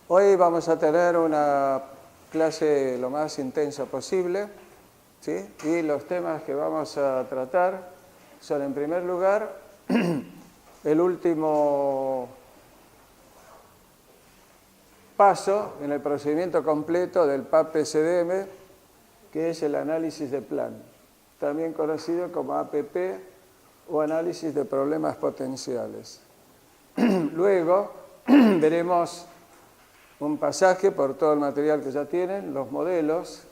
Hoy vamos a tener una clase lo más intensa posible, ¿sí? Y los temas que vamos a tratar son, en primer lugar, el último paso en el procedimiento completo del PAP-PCDM, que es el análisis de plan, también conocido como APP o análisis de problemas potenciales. Luego veremos un pasaje por todo el material que ya tienen, los modelos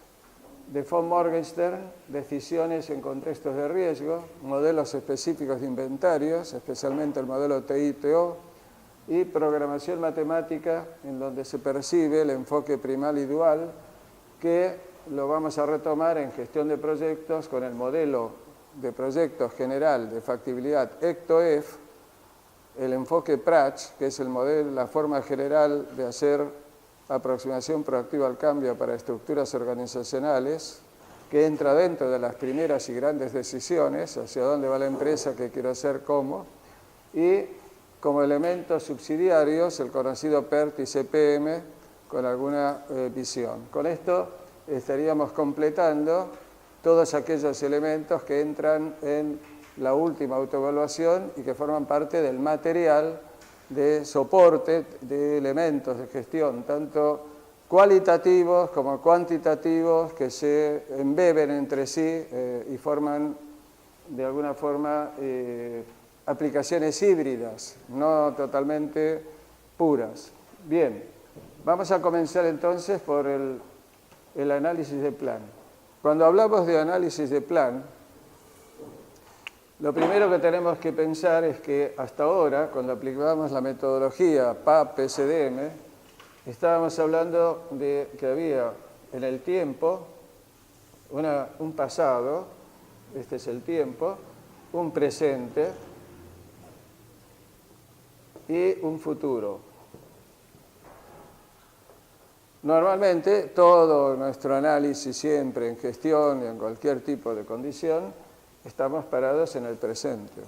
de von Morgenstern, decisiones en contextos de riesgo, modelos específicos de inventarios, especialmente el modelo TI-TO, y programación matemática, en donde se percibe el enfoque primal y dual, que lo vamos a retomar en gestión de proyectos con el modelo de proyectos general de factibilidad ECTO-F, el enfoque PRACH, que es el modelo, la forma general de hacer aproximación proactiva al cambio para estructuras organizacionales, que entra dentro de las primeras y grandes decisiones, hacia dónde va la empresa, qué quiero hacer, cómo, y como elementos subsidiarios, el conocido PERT y CPM, con alguna visión. Con esto estaríamos completando todos aquellos elementos que entran en la última autoevaluación y que forman parte del material de soporte de elementos de gestión, tanto cualitativos como cuantitativos, que se embeben entre sí y forman de alguna forma aplicaciones híbridas, no totalmente puras. Bien, vamos a comenzar entonces por el análisis de plan. Cuando hablamos de análisis de plan, lo primero que tenemos que pensar es que hasta ahora, cuando aplicábamos la metodología PAP-PCDM, estábamos hablando de que había en el tiempo un pasado, este es el tiempo, un presente y un futuro. Normalmente, todo nuestro análisis siempre en gestión y en cualquier tipo de condición, estamos parados en el presente.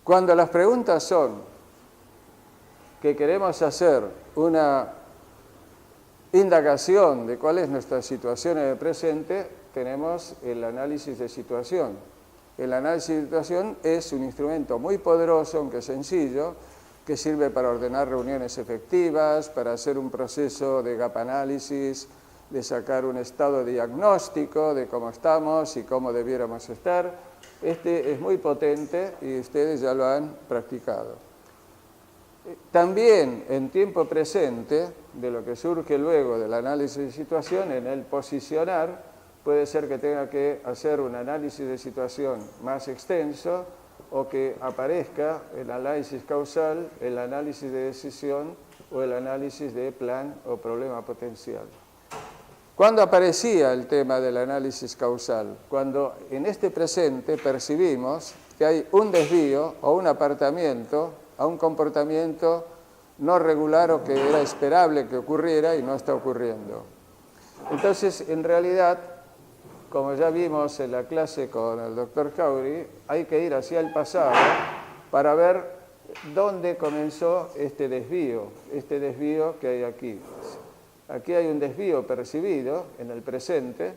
Cuando las preguntas son que queremos hacer una indagación de cuál es nuestra situación en el presente, tenemos el análisis de situación. El análisis de situación es un instrumento muy poderoso, aunque sencillo, que sirve para ordenar reuniones efectivas, para hacer un proceso de gap análisis, de sacar un estado diagnóstico de cómo estamos y cómo debiéramos estar. Este es muy potente y ustedes ya lo han practicado. También en tiempo presente, de lo que surge luego del análisis de situación, en el posicionar, puede ser que tenga que hacer un análisis de situación más extenso o que aparezca el análisis causal, el análisis de decisión o el análisis de plan o problema potencial. ¿Cuándo aparecía el tema del análisis causal? Cuando en este presente percibimos que hay un desvío o un apartamiento a un comportamiento no regular o que era esperable que ocurriera y no está ocurriendo. Entonces, en realidad, como ya vimos en la clase con el doctor Caury, hay que ir hacia el pasado para ver dónde comenzó este desvío que hay aquí. Aquí hay un desvío percibido en el presente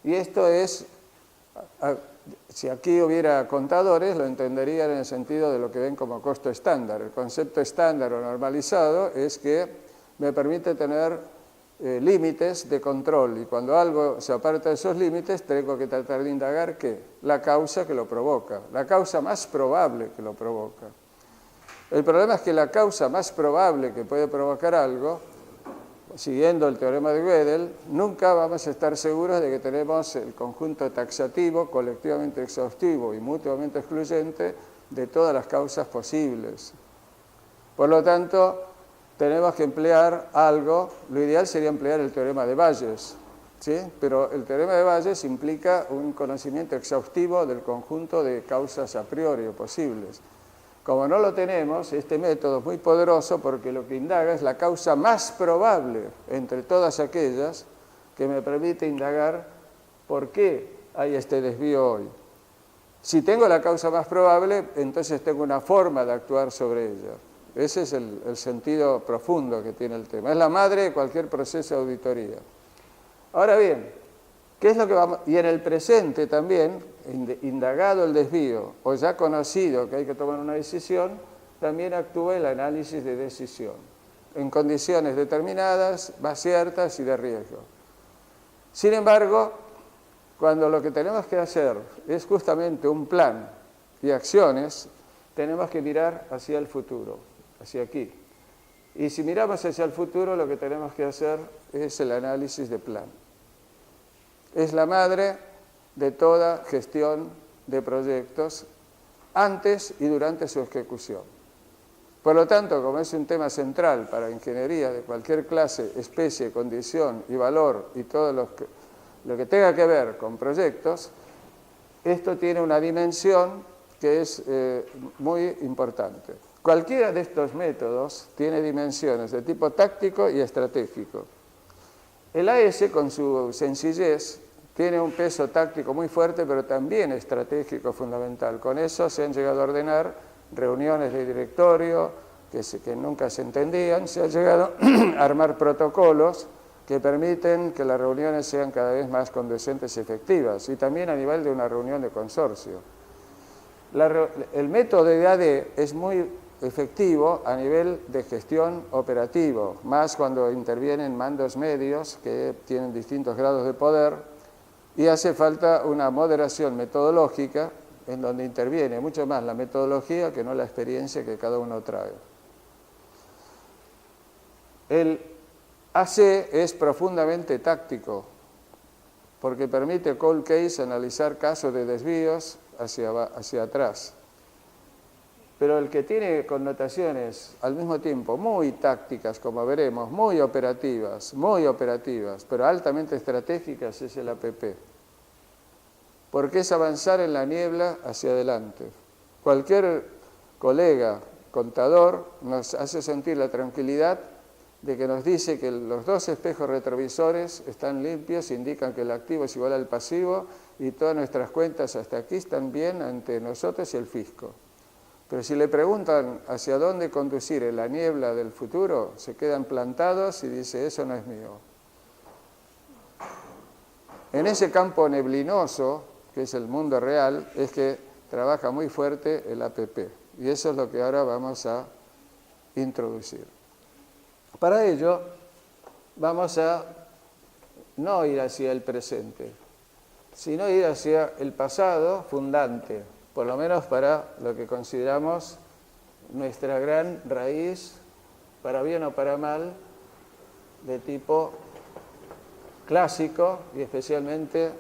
y esto es, si aquí hubiera contadores, lo entenderían en el sentido de lo que ven como costo estándar. El concepto estándar o normalizado es que me permite tener límites de control y cuando algo se aparta de esos límites tengo que tratar de indagar ¿qué? La causa que lo provoca, la causa más probable que lo provoca. El problema es que la causa más probable que puede provocar algo, siguiendo el teorema de Gödel, nunca vamos a estar seguros de que tenemos el conjunto taxativo, colectivamente exhaustivo y mutuamente excluyente de todas las causas posibles. Por lo tanto, tenemos que emplear algo, lo ideal sería emplear el teorema de Bayes, ¿sí? Pero el teorema de Bayes implica un conocimiento exhaustivo del conjunto de causas a priori o posibles. Como no lo tenemos, este método es muy poderoso porque lo que indaga es la causa más probable entre todas aquellas que me permite indagar por qué hay este desvío hoy. Si tengo la causa más probable, entonces tengo una forma de actuar sobre ella. Ese es el sentido profundo que tiene el tema. Es la madre de cualquier proceso de auditoría. Ahora bien, ¿qué es lo que vamos? Y en el presente también, indagado el desvío o ya conocido que hay que tomar una decisión, también actúa el análisis de decisión en condiciones determinadas, más ciertas y de riesgo. Sin embargo, cuando lo que tenemos que hacer es justamente un plan y acciones, tenemos que mirar hacia el futuro, hacia aquí. Y si miramos hacia el futuro, lo que tenemos que hacer es el análisis de plan. Es la madre de toda gestión de proyectos antes y durante su ejecución. Por lo tanto, como es un tema central para ingeniería de cualquier clase, especie, condición y valor y todo lo que tenga que ver con proyectos, esto tiene una dimensión que es muy importante. Cualquiera de estos métodos tiene dimensiones de tipo táctico y estratégico. El AS, con su sencillez, tiene un peso táctico muy fuerte, pero también estratégico fundamental. Con eso se han llegado a ordenar reuniones de directorio que nunca se entendían, se ha llegado a armar protocolos que permiten que las reuniones sean cada vez más conducentes y efectivas, y también a nivel de una reunión de consorcio. El método de AD es muy efectivo a nivel de gestión operativo, más cuando intervienen mandos medios que tienen distintos grados de poder, y hace falta una moderación metodológica en donde interviene mucho más la metodología que no la experiencia que cada uno trae. El AC es profundamente táctico porque permite cold case analizar casos de desvíos hacia atrás. Pero el que tiene connotaciones al mismo tiempo muy tácticas, como veremos, muy operativas, pero altamente estratégicas, es el APP. Porque es avanzar en la niebla hacia adelante. Cualquier colega contador nos hace sentir la tranquilidad de que nos dice que los dos espejos retrovisores están limpios, indican que el activo es igual al pasivo y todas nuestras cuentas hasta aquí están bien ante nosotros y el fisco. Pero si le preguntan hacia dónde conducir en la niebla del futuro, se quedan plantados y dice, eso no es mío. En ese campo neblinoso, que es el mundo real, es que trabaja muy fuerte el APP. Y eso es lo que ahora vamos a introducir. Para ello, vamos a no ir hacia el presente, sino ir hacia el pasado fundante, por lo menos para lo que consideramos nuestra gran raíz, para bien o para mal, de tipo clásico y especialmente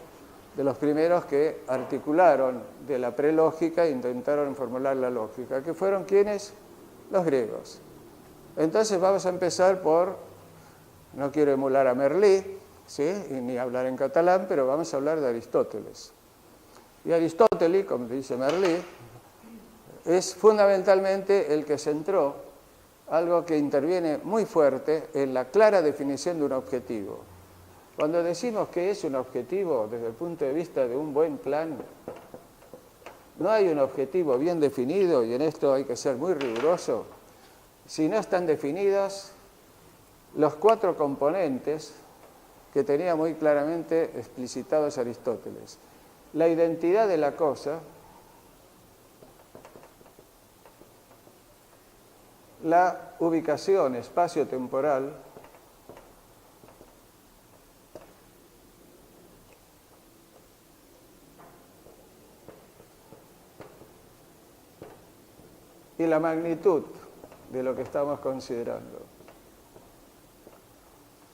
de los primeros que articularon de la prelógica e intentaron formular la lógica, que fueron ¿quiénes? Los griegos. Entonces vamos a empezar por, no quiero emular a Merlí, ¿sí? Ni hablar en catalán, pero vamos a hablar de Aristóteles. Y Aristóteles, como dice Merlí, es fundamentalmente el que centró algo que interviene muy fuerte en la clara definición de un objetivo. Cuando decimos que es un objetivo desde el punto de vista de un buen plan, no hay un objetivo bien definido, y en esto hay que ser muy riguroso, si no están definidos los 4 componentes que tenía muy claramente explicitados Aristóteles. La identidad de la cosa, la ubicación espacio-temporal, y la magnitud de lo que estamos considerando.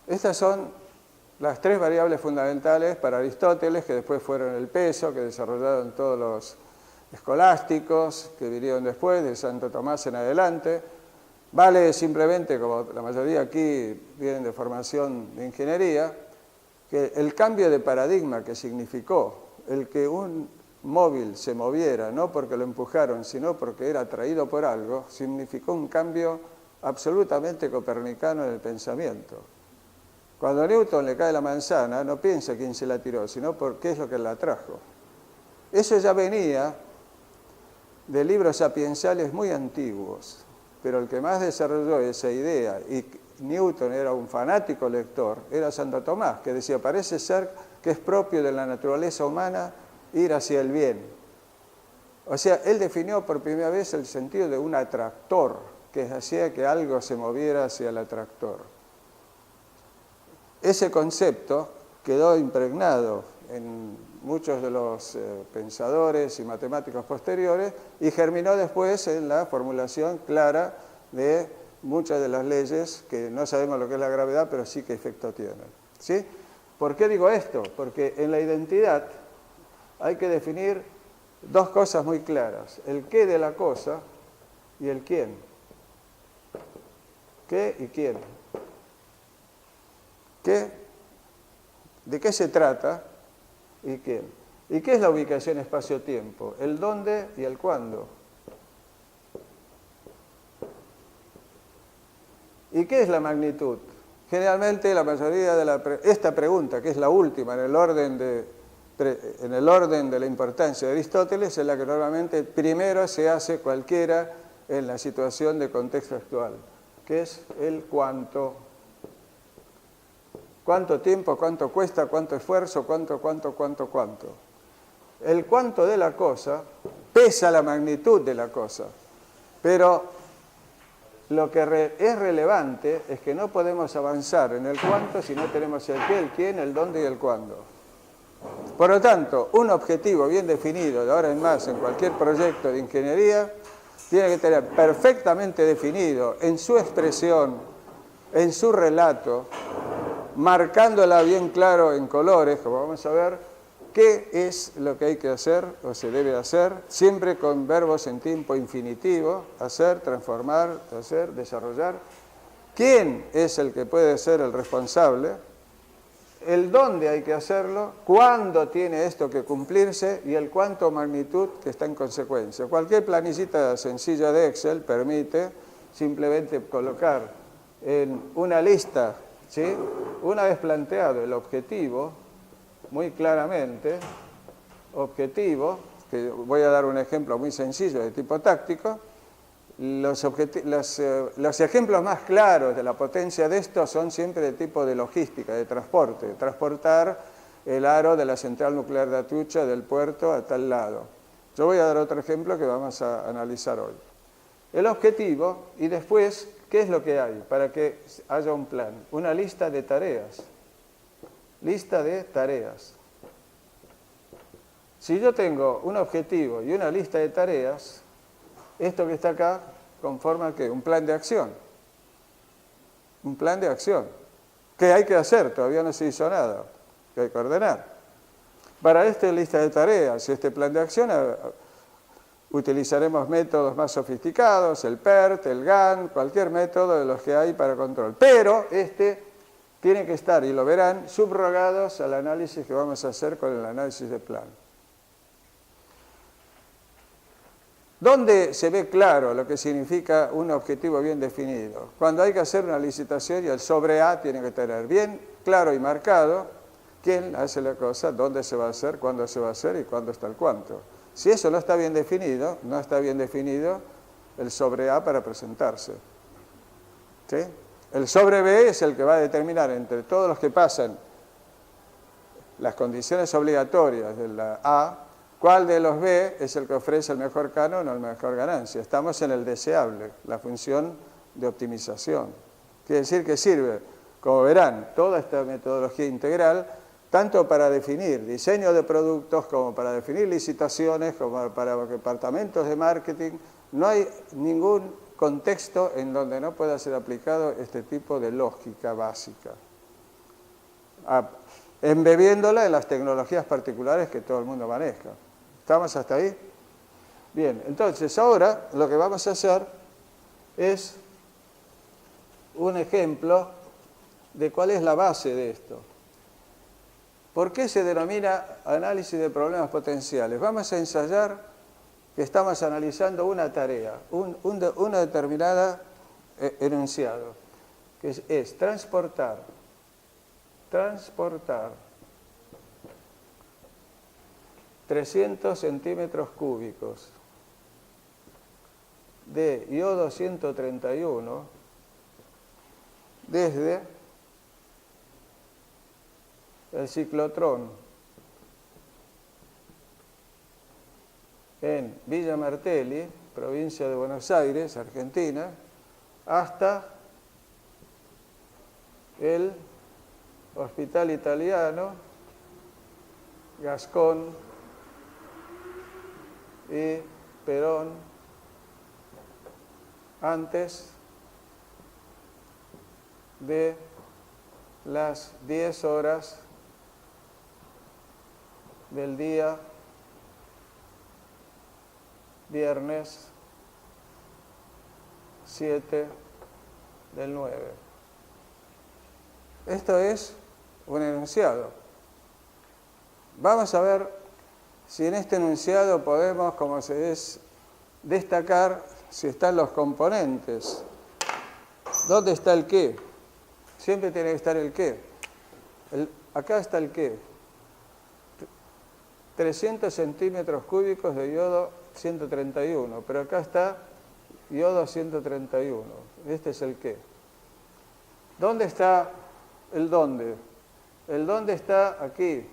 Estas son las 3 variables fundamentales para Aristóteles, que después fueron el peso, que desarrollaron todos los escolásticos, que vinieron después, de Santo Tomás en adelante. Vale simplemente, como la mayoría aquí vienen de formación de ingeniería, que el cambio de paradigma que significó el que un móvil se moviera, no porque lo empujaron, sino porque era atraído por algo, significó un cambio absolutamente copernicano en el pensamiento. Cuando a Newton le cae la manzana, no piensa quién se la tiró, sino por qué es lo que la trajo. Eso ya venía de libros sapiensales muy antiguos. pero el que más desarrolló esa idea, y Newton era un fanático lector, era Santo Tomás, que decía, parece ser que es propio de la naturaleza humana ir hacia el bien. O sea, él definió por primera vez el sentido de un atractor, que hacía que algo se moviera hacia el atractor. Ese concepto quedó impregnado en muchos de los pensadores y matemáticos posteriores y germinó después en la formulación clara de muchas de las leyes que no sabemos lo que es la gravedad, pero sí qué efecto tienen. ¿Sí? ¿Por qué digo esto? Porque en la identidad hay que definir dos cosas muy claras, el qué de la cosa y el quién. ¿Qué y quién? ¿Qué? ¿De qué se trata y quién? ¿Y qué es la ubicación espacio-tiempo? El dónde y el cuándo. ¿Y qué es la magnitud? Generalmente la mayoría de esta pregunta, que es la última en el orden de la importancia de Aristóteles, es la que normalmente primero se hace cualquiera en la situación de contexto actual, que es el cuánto. ¿Cuánto tiempo? ¿Cuánto cuesta? ¿Cuánto esfuerzo? ¿Cuánto? El cuánto de la cosa pesa la magnitud de la cosa, pero lo que es relevante es que no podemos avanzar en el cuánto si no tenemos el qué, el quién, el dónde y el cuándo. Por lo tanto, un objetivo bien definido de ahora en más en cualquier proyecto de ingeniería tiene que tener perfectamente definido en su expresión, en su relato, marcándola bien claro en colores, como vamos a ver, qué es lo que hay que hacer o se debe hacer, siempre con verbos en tiempo infinitivo, hacer, transformar, hacer, desarrollar. ¿Quién es el que puede ser el responsable? El dónde hay que hacerlo, cuándo tiene esto que cumplirse y el cuánto magnitud que está en consecuencia. Cualquier planillita sencilla de Excel permite simplemente colocar en una lista, ¿sí? Una vez planteado el objetivo, muy claramente, objetivo, que voy a dar un ejemplo muy sencillo de tipo táctico, los ejemplos más claros de la potencia de esto son siempre de tipo de logística, de transporte, transportar el aro de la central nuclear de Atucha del puerto a tal lado. Yo voy a dar otro ejemplo que vamos a analizar hoy. El objetivo y después, ¿qué es lo que hay para que haya un plan? Una lista de tareas. Lista de tareas. Si yo tengo un objetivo y una lista de tareas, esto que está acá conforma ¿qué? Un plan de acción. Un plan de acción. ¿Qué hay que hacer? Todavía no se hizo nada. ¿Qué hay que ordenar? Para esta lista de tareas y este plan de acción utilizaremos métodos más sofisticados, el PERT, el GAN, cualquier método de los que hay para control. Pero tiene que estar, y lo verán, subrogados al análisis que vamos a hacer con el análisis de plan. ¿Dónde se ve claro lo que significa un objetivo bien definido? Cuando hay que hacer una licitación y el sobre A tiene que tener bien claro y marcado quién hace la cosa, dónde se va a hacer, cuándo se va a hacer y cuándo está el cuánto. Si eso no está bien definido, no está bien definido el sobre A para presentarse. ¿Sí? El sobre B es el que va a determinar entre todos los que pasan las condiciones obligatorias de la A, cuál de los B es el que ofrece el mejor canon o la mejor ganancia. Estamos en el deseable, la función de optimización. Quiere decir que sirve, como verán, toda esta metodología integral, tanto para definir diseño de productos, como para definir licitaciones, como para departamentos de marketing. No hay ningún contexto en donde no pueda ser aplicado este tipo de lógica básica, embebiéndola en las tecnologías particulares que todo el mundo maneja. ¿Estamos hasta ahí? Bien, entonces ahora lo que vamos a hacer es un ejemplo de cuál es la base de esto. ¿Por qué se denomina análisis de problemas potenciales? Vamos a ensayar que estamos analizando una tarea, una determinada enunciado, que es transportar 300 centímetros cúbicos de iodo 131 desde el ciclotrón en Villa Martelli, provincia de Buenos Aires, Argentina, hasta el Hospital Italiano, Gascón y Perón, antes de las 10 horas del día viernes 7 del 9. Esto es un enunciado. Vamos a ver si en este enunciado podemos, como se es, destacar si están los componentes. ¿Dónde está el qué? Siempre tiene que estar el qué. Acá está el qué. 300 centímetros cúbicos de iodo 131, pero acá está iodo 131. Este es el qué. ¿Dónde está el dónde? El dónde está aquí,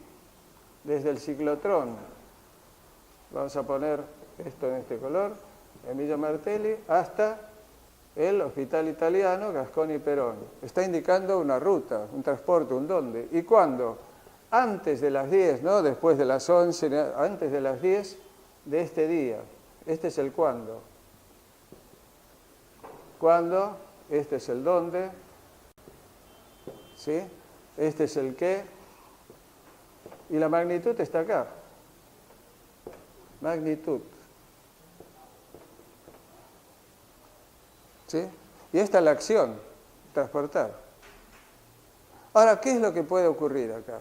desde el ciclotrón. Vamos a poner esto en este color, en Villa Martelli, hasta el Hospital Italiano, Gascón y Perón. Está indicando una ruta, un transporte, un dónde. ¿Y cuándo? Antes de las 10, no después de las 11, antes de las 10 de este día. Este es el cuándo. ¿Cuándo? Este es el dónde. ¿Sí? Este es el qué. Y la magnitud está acá. Magnitud. ¿Sí? Y esta es la acción, transportar. Ahora, ¿qué es lo que puede ocurrir acá?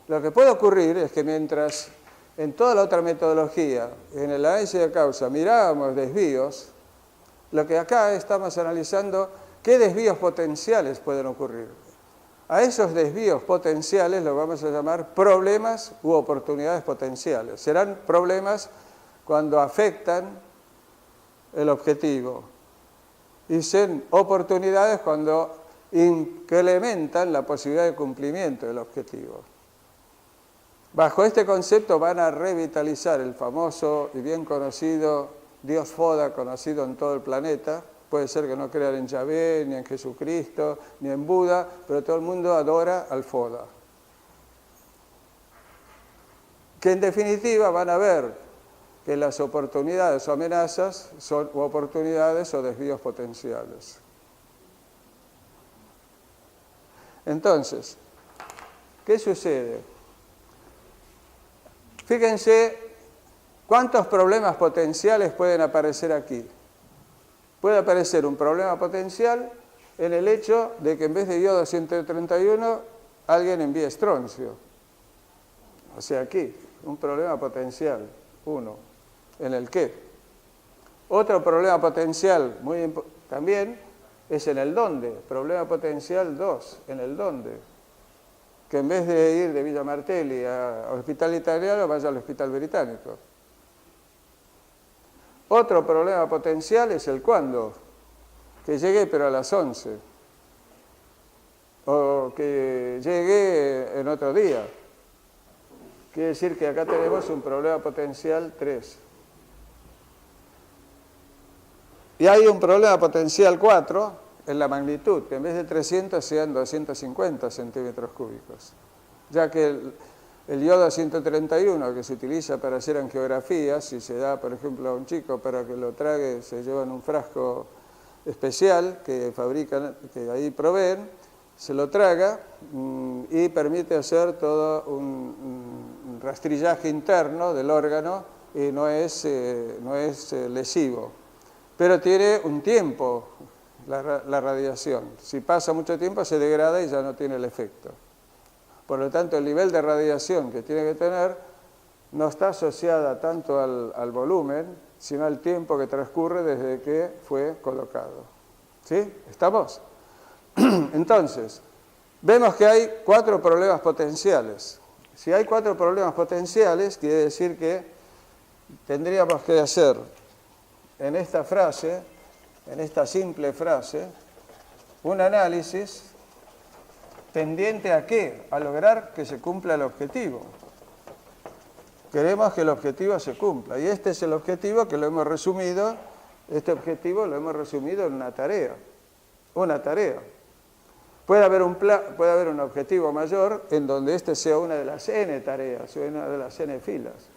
Lo que puede ocurrir es que mientras en toda la otra metodología, en el análisis de causa, mirábamos desvíos, lo que acá estamos analizando, ¿qué desvíos potenciales pueden ocurrir? A esos desvíos potenciales los vamos a llamar problemas u oportunidades potenciales. Serán problemas cuando afectan el objetivo y son oportunidades cuando incrementan la posibilidad de cumplimiento del objetivo. Bajo este concepto van a revitalizar el famoso y bien conocido Dios Foda, conocido en todo el planeta. Puede ser que no crean en Yahvé, ni en Jesucristo, ni en Buda, pero todo el mundo adora al Foda. Que en definitiva van a ver que las oportunidades o amenazas son oportunidades o desvíos potenciales. Entonces, ¿qué sucede? Fíjense cuántos problemas potenciales pueden aparecer aquí. Puede aparecer un problema potencial en el hecho de que en vez de iodo 131 alguien envíe estroncio. O sea, aquí, un problema potencial, 1, en el qué. Otro problema potencial también es en el dónde. Problema potencial 2, en el dónde. Que en vez de ir de Villa Martelli al Hospital Italiano, vaya al Hospital Británico. Otro problema potencial es el cuándo, que llegue pero a las 11, o que llegue en otro día. Quiere decir que acá tenemos un problema potencial 3. Y hay un problema potencial 4 en la magnitud, que en vez de 300 sean 250 centímetros cúbicos, ya que el iodo 131 que se utiliza para hacer angiografías, si se da, por ejemplo, a un chico para que lo trague, se lleva en un frasco especial que fabrican, que ahí proveen, se lo traga y permite hacer todo un rastrillaje interno del órgano y no es lesivo. Pero tiene un tiempo la radiación. Si pasa mucho tiempo se degrada y ya no tiene el efecto. Por lo tanto, el nivel de radiación que tiene que tener no está asociada tanto al volumen, sino al tiempo que transcurre desde que fue colocado. ¿Sí? ¿Estamos? Entonces, vemos que hay 4 problemas potenciales. Si hay 4 problemas potenciales, quiere decir que tendríamos que hacer en esta frase, en esta simple frase, un análisis tendiente ¿a qué? A lograr que se cumpla el objetivo. Queremos que el objetivo se cumpla. Y este es el objetivo que lo hemos resumido, este objetivo lo hemos resumido en una tarea. Una tarea. Puede haber un objetivo mayor en donde este sea una de las n tareas, o una de las n filas.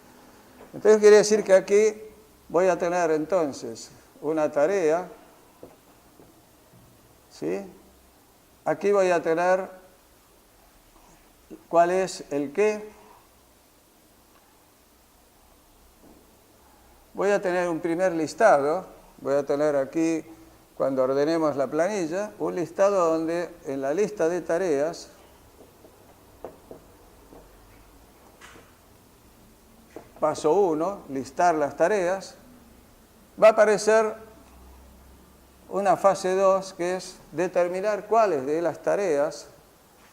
Entonces quiere decir que aquí voy a tener entonces una tarea, ¿sí? Aquí voy a tener cuál es el qué. Voy a tener un primer listado, voy a tener aquí, cuando ordenemos la planilla, un listado donde en la lista de tareas paso 1, listar las tareas, va a aparecer una fase 2 que es determinar cuáles de las tareas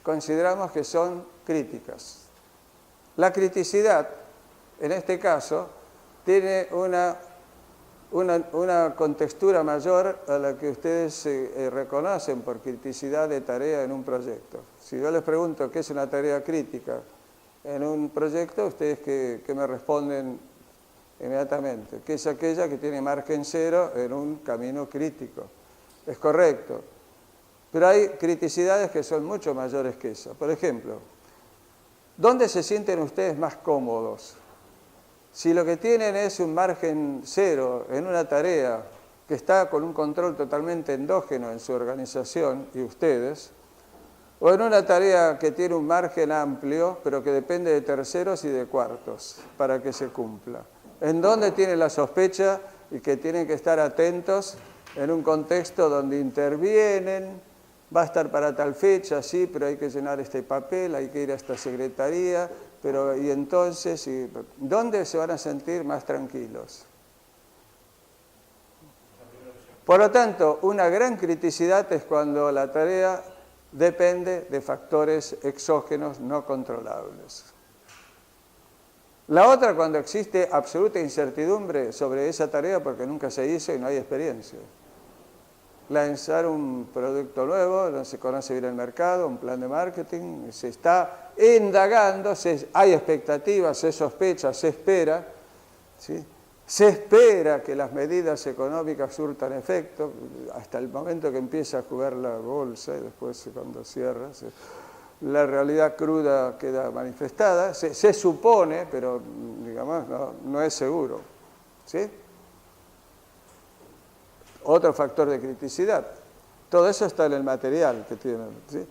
consideramos que son críticas. La criticidad, en este caso, tiene una contextura mayor a la que ustedes reconocen por criticidad de tarea en un proyecto. Si yo les pregunto qué es una tarea crítica en un proyecto, ustedes que me responden inmediatamente, que es aquella que tiene margen cero en un camino crítico. Es correcto. Pero hay criticidades que son mucho mayores que esa. Por ejemplo, ¿dónde se sienten ustedes más cómodos? Si lo que tienen es un margen cero en una tarea que está con un control totalmente endógeno en su organización y ustedes, o en una tarea que tiene un margen amplio, pero que depende de terceros y de cuartos para que se cumpla. ¿En dónde tienen la sospecha y que tienen que estar atentos en un contexto donde intervienen? Va a estar para tal fecha, sí, pero hay que llenar este papel, hay que ir a esta secretaría, pero y entonces, ¿dónde se van a sentir más tranquilos? Por lo tanto, una gran criticidad es cuando la tarea depende de factores exógenos no controlables. La otra, cuando existe absoluta incertidumbre sobre esa tarea porque nunca se hizo y no hay experiencia. Lanzar un producto nuevo, no se conoce bien el mercado, un plan de marketing, se está indagando, hay expectativas, se sospecha, se espera, ¿sí? Se espera que las medidas económicas surtan efecto, hasta el momento que empieza a jugar la bolsa y después cuando cierra, la realidad cruda queda manifestada, se supone, pero digamos no es seguro, ¿sí? Otro factor de criticidad. Todo eso está en el material que tienen, ¿sí?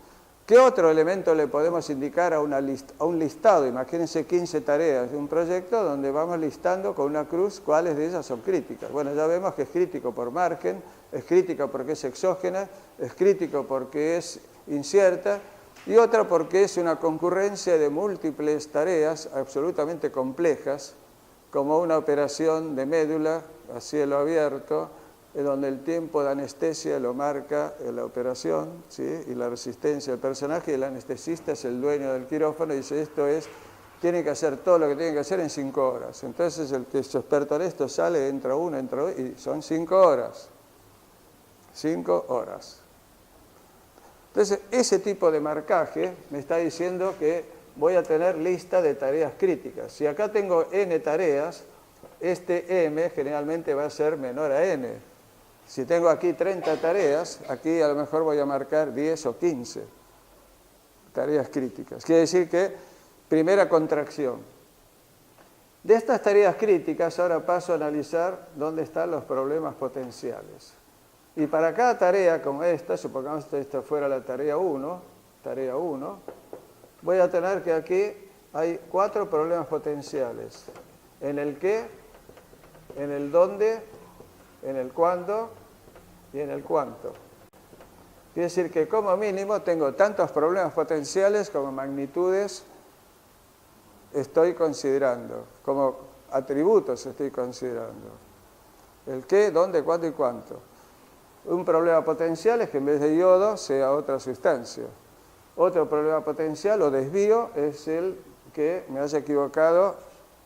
¿Qué otro elemento le podemos indicar a un listado? Imagínense 15 tareas de un proyecto donde vamos listando con una cruz cuáles de ellas son críticas. Bueno, ya vemos que es crítico por margen, es crítico porque es exógena, es crítico porque es incierta y otra porque es una concurrencia de múltiples tareas absolutamente complejas, como una operación de médula a cielo abierto, donde el tiempo de anestesia lo marca la operación, ¿sí? Y la resistencia del personaje, y el anestesista es el dueño del quirófano y dice, tiene que hacer todo lo que tiene que hacer en 5 horas. Entonces el que es experto en esto sale, entra uno, y son 5 horas. 5 horas. Entonces ese tipo de marcaje me está diciendo que voy a tener lista de tareas críticas. Si acá tengo n tareas, este m generalmente va a ser menor a n. Si tengo aquí 30 tareas, aquí a lo mejor voy a marcar 10 o 15 tareas críticas. Quiere decir que, primera contracción. De estas tareas críticas, ahora paso a analizar dónde están los problemas potenciales. Y para cada tarea como esta, supongamos que esta fuera la tarea 1, voy a tener que aquí hay 4 problemas potenciales. En el qué, en el dónde, en el cuándo y en el cuánto. Quiere decir que como mínimo tengo tantos problemas potenciales como magnitudes estoy considerando, como atributos estoy considerando. El qué, dónde, cuándo y cuánto. Un problema potencial es que en vez de yodo sea otra sustancia. Otro problema potencial o desvío es el que me haya equivocado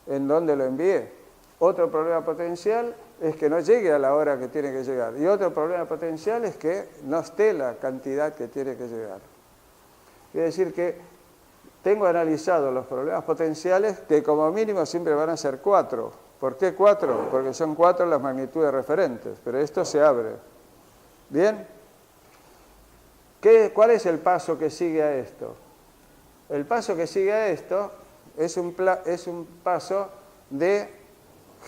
en dónde lo envié. Otro problema potencial es que no llegue a la hora que tiene que llegar. Y otro problema potencial es que no esté la cantidad que tiene que llegar. Quiere decir que tengo analizado los problemas potenciales que como mínimo siempre van a ser 4. ¿Por qué 4? Porque son 4 las magnitudes referentes, pero esto se abre. ¿Bien? ¿Cuál es el paso que sigue a esto? El paso que sigue a esto es un paso de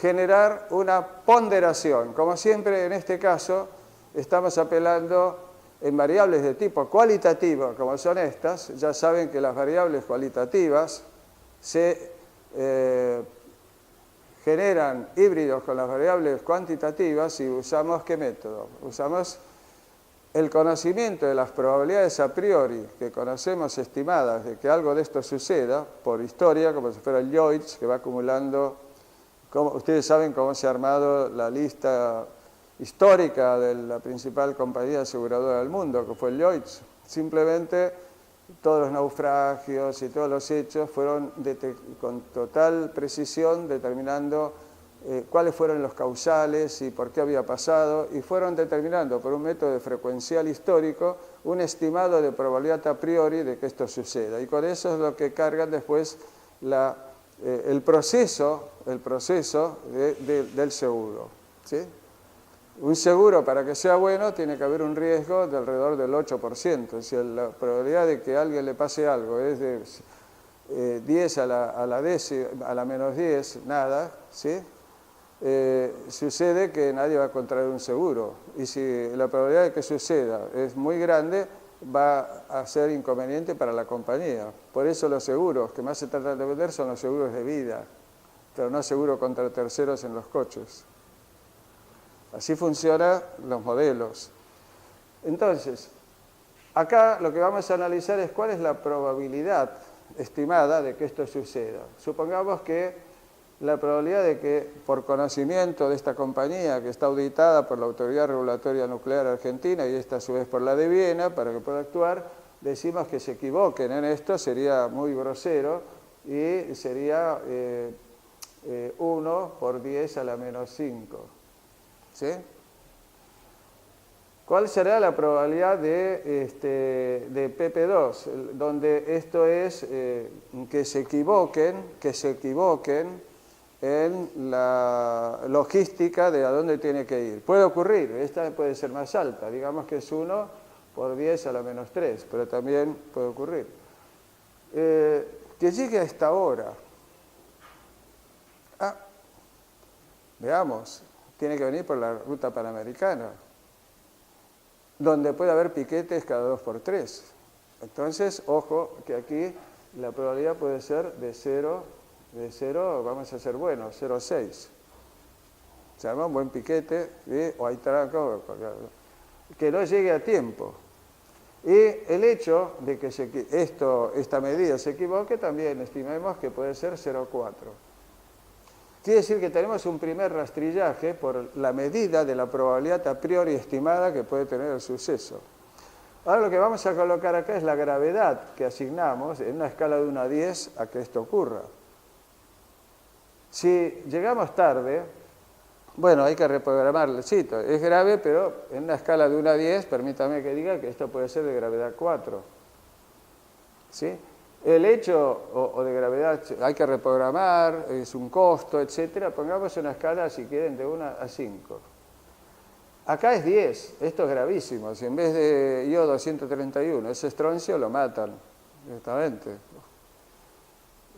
generar una ponderación. Como siempre, en este caso, estamos apelando en variables de tipo cualitativo, como son estas. Ya saben que las variables cualitativas se generan híbridos con las variables cuantitativas y usamos ¿qué método? Usamos el conocimiento de las probabilidades a priori que conocemos estimadas de que algo de esto suceda, por historia, como si fuera el Lloyds, que va acumulando. Ustedes saben cómo se ha armado la lista histórica de la principal compañía aseguradora del mundo, que fue el Lloyds. Simplemente todos los naufragios y todos los hechos fueron con total precisión determinando cuáles fueron los causales y por qué había pasado, y fueron determinando por un método frecuencial histórico un estimado de probabilidad a priori de que esto suceda. Y con eso es lo que cargan después el proceso del seguro. ¿Sí? Un seguro, para que sea bueno, tiene que haber un riesgo de alrededor del 8%. Si la probabilidad de que a alguien le pase algo es de 10 a la menos 10, nada, ¿sí? Sucede que nadie va a contraer un seguro. Y si la probabilidad de que suceda es muy grande, va a ser inconveniente para la compañía. Por eso los seguros que más se tratan de vender son los seguros de vida, pero no seguro contra terceros en los coches. Así funcionan los modelos. Entonces, acá lo que vamos a analizar es cuál es la probabilidad estimada de que esto suceda. Supongamos que la probabilidad de que, por conocimiento de esta compañía, que está auditada por la Autoridad Regulatoria Nuclear Argentina y esta a su vez por la de Viena, para que pueda actuar, decimos que se equivoquen en esto, sería muy grosero, y sería 1 por 10 a la menos 5. ¿Sí? ¿Cuál será la probabilidad de PP2? Donde esto es que se equivoquen en la logística de a dónde tiene que ir. Puede ocurrir, esta puede ser más alta, digamos que es 1 por 10 a la menos 3, pero también puede ocurrir. Que llegue a esta hora. Veamos, tiene que venir por la ruta panamericana, donde puede haber piquetes cada 2 por 3. Entonces, ojo, que aquí la probabilidad puede ser de 0, vamos a ser buenos, 0,6. Se arma un buen piquete, o hay tranco, que no llegue a tiempo. Y el hecho de que esta medida se equivoque, también estimemos que puede ser 0,4. Quiere decir que tenemos un primer rastrillaje por la medida de la probabilidad a priori estimada que puede tener el suceso. Ahora lo que vamos a colocar acá es la gravedad que asignamos en una escala de 1 a 10 a que esto ocurra. Si llegamos tarde, bueno, hay que reprogramarlo. Sí, es grave, pero en una escala de 1 a 10, permítame que diga que esto puede ser de gravedad 4. ¿Sí? El hecho o de gravedad hay que reprogramar, es un costo, etc. Pongamos una escala, si quieren, de 1 a 5. Acá es 10, esto es gravísimo. Si en vez de iodo 131 es estroncio, lo matan directamente.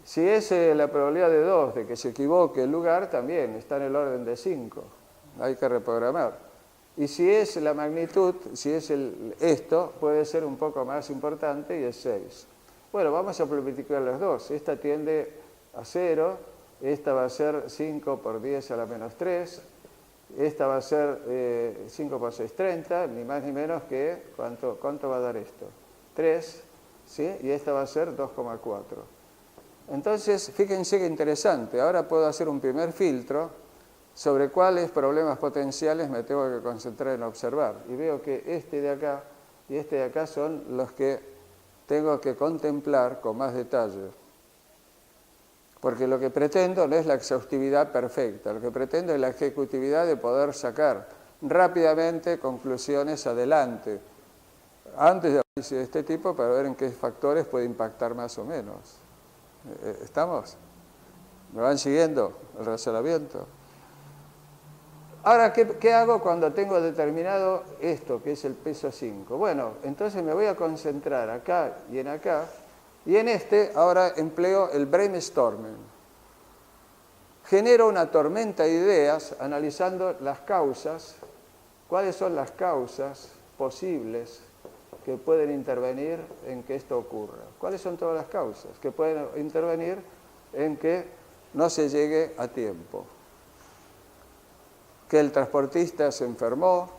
Si es la probabilidad de 2 de que se equivoque el lugar, también está en el orden de 5. Hay que reprogramar. Y si es la magnitud, si es esto, puede ser un poco más importante y es 6. Bueno, vamos a multiplicar las dos. Esta tiende a 0, esta va a ser 5 por 10 a la menos 3, esta va a ser 5 por 6, 30, ni más ni menos que, ¿cuánto va a dar esto? 3, ¿sí? Y esta va a ser 2,4. Entonces, fíjense qué interesante. Ahora puedo hacer un primer filtro sobre cuáles problemas potenciales me tengo que concentrar en observar. Y veo que este de acá y este de acá son los que tengo que contemplar con más detalle. porque lo que pretendo no es la exhaustividad perfecta, lo que pretendo es la ejecutividad de poder sacar rápidamente conclusiones adelante, antes de análisis de este tipo, para ver en qué factores puede impactar más o menos. ¿Estamos? ¿Me van siguiendo el razonamiento? Ahora, ¿qué hago cuando tengo determinado esto, que es el peso 5? Bueno, entonces me voy a concentrar acá, y en este ahora empleo el brainstorming. Genero una tormenta de ideas analizando las causas, cuáles son las causas posibles que pueden intervenir en que esto ocurra. ¿Cuáles son todas las causas que pueden intervenir en que no se llegue a tiempo? Que el transportista se enfermó,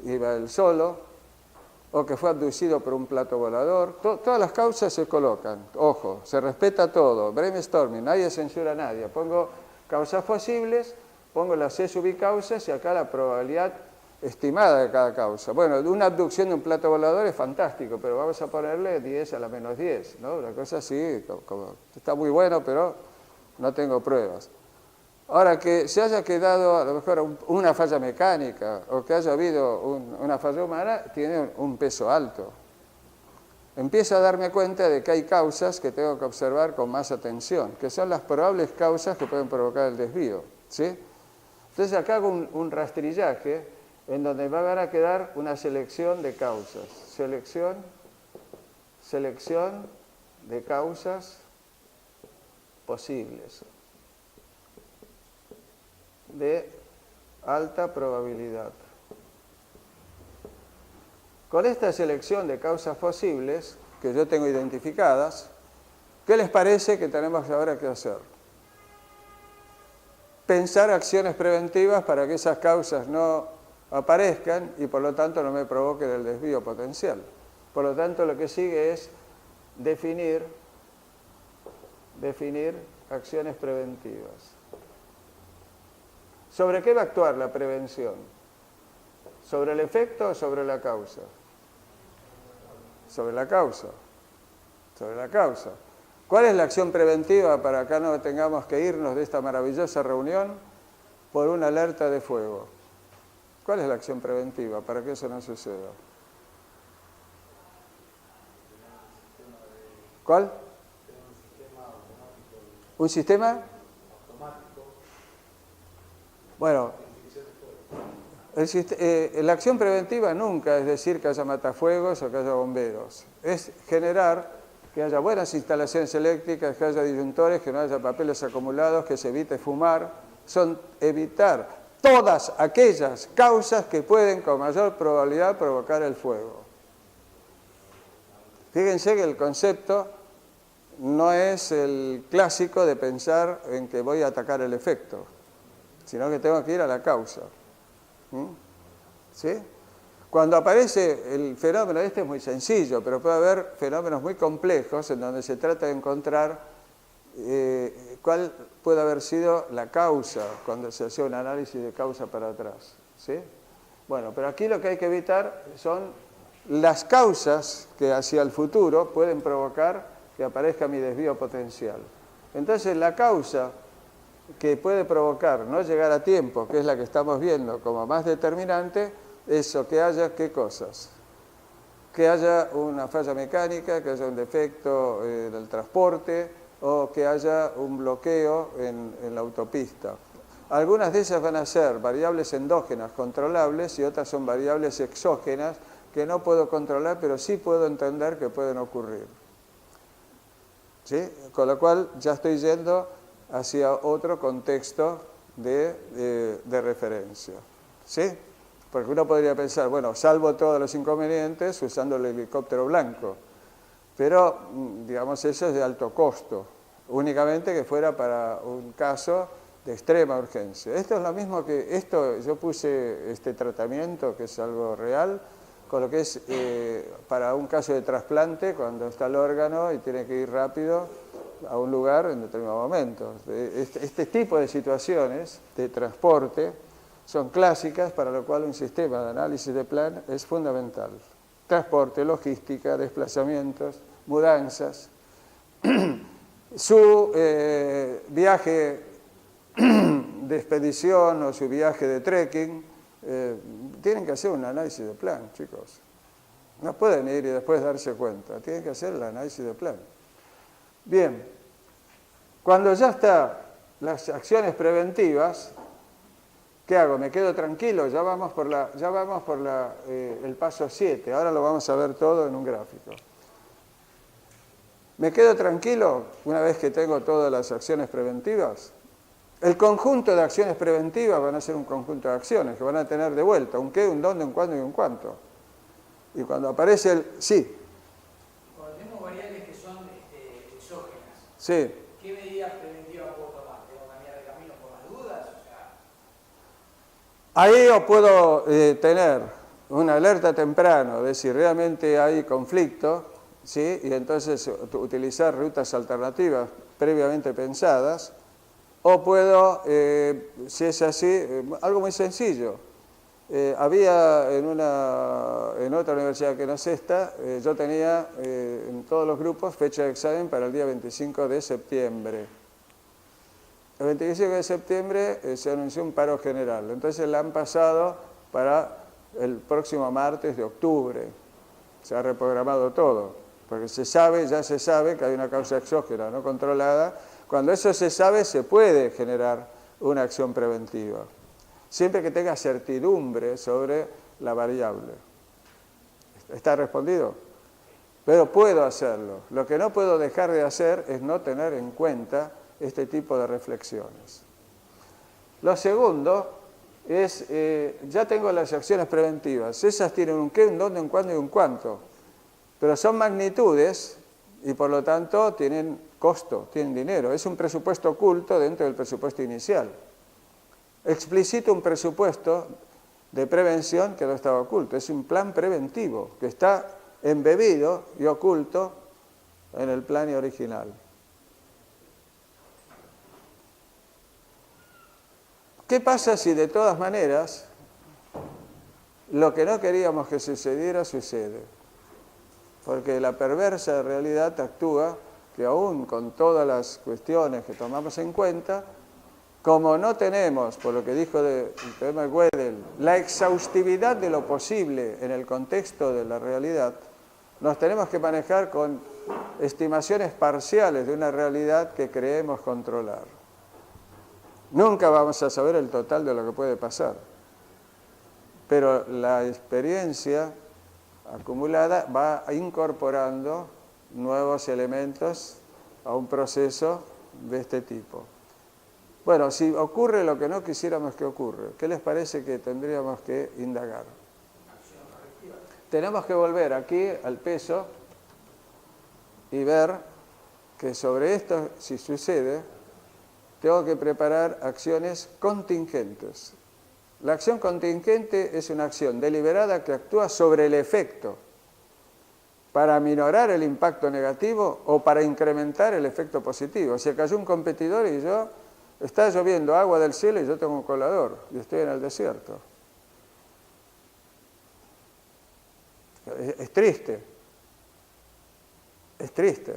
iba él solo, o que fue abducido por un plato volador. Todas las causas se colocan. Ojo, se respeta todo. Brainstorming, nadie censura a nadie. Pongo causas posibles, pongo las C sub I causas y acá la probabilidad estimada de cada causa. Bueno, una abducción de un plato volador es fantástico, pero vamos a ponerle 10 a la menos 10, ¿no? Una cosa así, está muy bueno, pero no tengo pruebas. Ahora, que se haya quedado a lo mejor una falla mecánica o que haya habido una falla humana, tiene un peso alto. Empiezo a darme cuenta de que hay causas que tengo que observar con más atención, que son las probables causas que pueden provocar el desvío, ¿sí? Entonces acá hago un rastrillaje en donde van a quedar una selección de causas. Selección de causas posibles de alta probabilidad. Con esta selección de causas posibles, que yo tengo identificadas, ¿qué les parece que tenemos ahora que hacer? Pensar acciones preventivas para que esas causas no aparezcan y por lo tanto no me provoquen el desvío potencial. Por lo tanto, lo que sigue es definir acciones preventivas. ¿Sobre qué va a actuar la prevención? ¿Sobre el efecto o sobre la causa? Sobre la causa. Sobre la causa. ¿Cuál es la acción preventiva para que no tengamos que irnos de esta maravillosa reunión por una alerta de fuego? ¿Cuál es la acción preventiva para que eso no suceda? ¿Cuál? ¿Un sistema? Bueno, la acción preventiva nunca es decir que haya matafuegos o que haya bomberos. Es generar que haya buenas instalaciones eléctricas, que haya disyuntores, que no haya papeles acumulados, que se evite fumar. Son evitar todas aquellas causas que pueden con mayor probabilidad provocar el fuego. Fíjense que el concepto no es el clásico de pensar en que voy a atacar el efecto, sino que tengo que ir a la causa. ¿Sí? Cuando aparece el fenómeno este es muy sencillo, pero puede haber fenómenos muy complejos en donde se trata de encontrar cuál puede haber sido la causa cuando se hace un análisis de causa para atrás. ¿Sí? Bueno, pero aquí lo que hay que evitar son las causas que hacia el futuro pueden provocar que aparezca mi desvío potencial. Entonces la causa que puede provocar no llegar a tiempo, que es la que estamos viendo como más determinante, eso, que haya, ¿qué cosas? Que haya una falla mecánica, que haya un defecto del transporte o que haya un bloqueo en la autopista. Algunas de esas van a ser variables endógenas controlables y otras son variables exógenas que no puedo controlar, pero sí puedo entender que pueden ocurrir. ¿Sí? Con lo cual ya estoy yendo hacia otro contexto de referencia. ¿Sí? Porque uno podría pensar, bueno, salvo todos los inconvenientes usando el helicóptero blanco, pero, digamos, eso es de alto costo, únicamente que fuera para un caso de extrema urgencia. Esto es lo mismo que, yo puse este tratamiento, que es algo real, con lo que es para un caso de trasplante, cuando está el órgano y tiene que ir rápido a un lugar en determinado momento. Este tipo de situaciones de transporte son clásicas, para lo cual un sistema de análisis de plan es fundamental. Transporte, logística, desplazamientos, mudanzas. Su viaje de expedición o su viaje de trekking, tienen que hacer un análisis de plan, chicos. No pueden ir y después darse cuenta, tienen que hacer el análisis de plan. Bien, cuando ya están las acciones preventivas, ¿qué hago? ¿Me quedo tranquilo? Ya vamos por el paso 7, ahora lo vamos a ver todo en un gráfico. ¿Me quedo tranquilo una vez que tengo todas las acciones preventivas? El conjunto de acciones preventivas van a ser un conjunto de acciones que van a tener de vuelta un qué, un dónde, un cuándo y un cuánto. Y cuando aparece el... Sí. Cuando tenemos variables que son exógenas, Sí. ¿qué medidas preventivas puedo tomar? ¿Tengo que cambiar de camino por las dudas? Ahí yo puedo tener una alerta temprano de si realmente hay conflicto, ¿sí? Y entonces utilizar rutas alternativas previamente pensadas. O puedo, si es así, algo muy sencillo. Había en otra universidad que no es esta, yo tenía en todos los grupos fecha de examen para el día 25 de septiembre. El 25 de septiembre se anunció un paro general, entonces la han pasado para el próximo martes de octubre. Se ha reprogramado todo, porque ya se sabe que hay una causa exógena no controlada. Cuando eso se sabe, se puede generar una acción preventiva, siempre que tenga certidumbre sobre la variable. ¿Está respondido? Pero puedo hacerlo. Lo que no puedo dejar de hacer es no tener en cuenta este tipo de reflexiones. Lo segundo es, ya tengo las acciones preventivas. Esas tienen un qué, un dónde, un cuándo y un cuánto. Pero son magnitudes y por lo tanto tienen costo, tienen dinero. Es un presupuesto oculto dentro del presupuesto inicial. Explicito un presupuesto de prevención que no estaba oculto. Es un plan preventivo que está embebido y oculto en el plan original. ¿Qué pasa si de todas maneras lo que no queríamos que sucediera sucede? Porque la perversa realidad actúa que aún con todas las cuestiones que tomamos en cuenta, como no tenemos, por lo que dijo el teorema de Gödel, la exhaustividad de lo posible en el contexto de la realidad, nos tenemos que manejar con estimaciones parciales de una realidad que creemos controlar. Nunca vamos a saber el total de lo que puede pasar, pero la experiencia acumulada va incorporando nuevos elementos a un proceso de este tipo. Bueno, si ocurre lo que no quisiéramos que ocurra, ¿qué les parece que tendríamos que indagar? Tenemos que volver aquí al peso y ver que sobre esto, si sucede, tengo que preparar acciones contingentes. La acción contingente es una acción deliberada que actúa sobre el efecto para minorar el impacto negativo o para incrementar el efecto positivo. Si cayó un competidor y está lloviendo agua del cielo y yo tengo un colador y estoy en el desierto. Es triste. Es triste.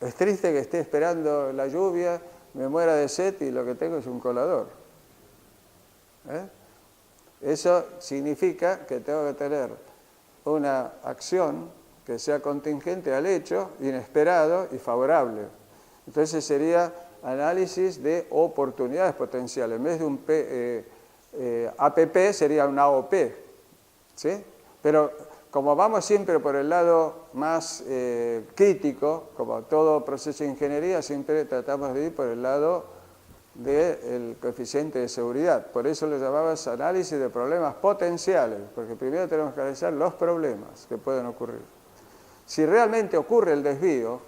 Es triste que esté esperando la lluvia, me muera de sed y lo que tengo es un colador. Eso significa que tengo que tener una acción que sea contingente al hecho, inesperado y favorable. Entonces sería análisis de oportunidades potenciales. En vez de un APP sería un AOP. ¿Sí? Pero como vamos siempre por el lado más crítico, como todo proceso de ingeniería, siempre tratamos de ir por el lado del coeficiente de seguridad. Por eso lo llamamos análisis de problemas potenciales, porque primero tenemos que analizar los problemas que pueden ocurrir. Si realmente ocurre el desvío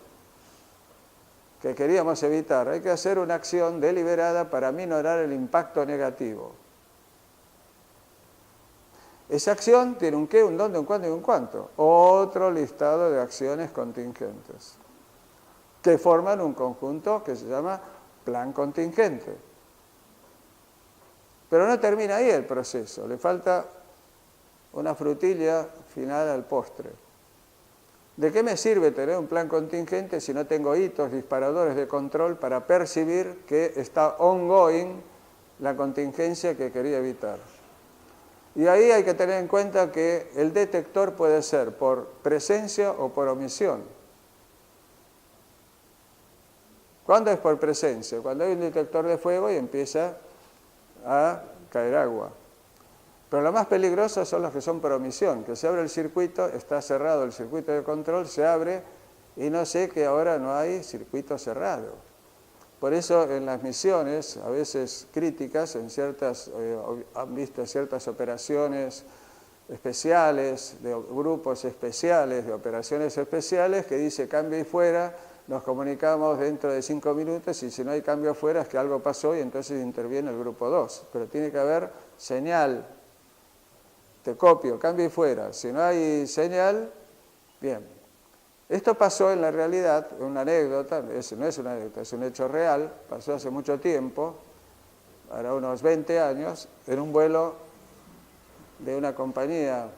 que queríamos evitar, hay que hacer una acción deliberada para minorar el impacto negativo. Esa acción tiene un qué, un dónde, un cuándo y un cuánto. Otro listado de acciones contingentes que forman un conjunto que se llama plan contingente. Pero no termina ahí el proceso, le falta una frutilla final al postre. ¿De qué me sirve tener un plan contingente si no tengo hitos, disparadores de control para percibir que está ongoing la contingencia que quería evitar? Y ahí hay que tener en cuenta que el detector puede ser por presencia o por omisión. ¿Cuándo es por presencia? Cuando hay un detector de fuego y empieza a caer agua. Pero lo más peligroso son los que son por omisión, que se abre el circuito, está cerrado el circuito de control, se abre y no sé que ahora no hay circuito cerrado. Por eso en las misiones, a veces críticas, en han visto ciertas operaciones especiales, de grupos especiales, de operaciones especiales, que dice cambio y fuera, nos comunicamos dentro de 5 minutos y si no hay cambio fuera es que algo pasó y entonces interviene el grupo 2. Pero tiene que haber señal. Te copio, cambio y fuera. Si no hay señal, bien. Esto pasó en la realidad, una anécdota, no es una anécdota, es un hecho real, pasó hace mucho tiempo, ahora unos 20 años, en un vuelo de una compañía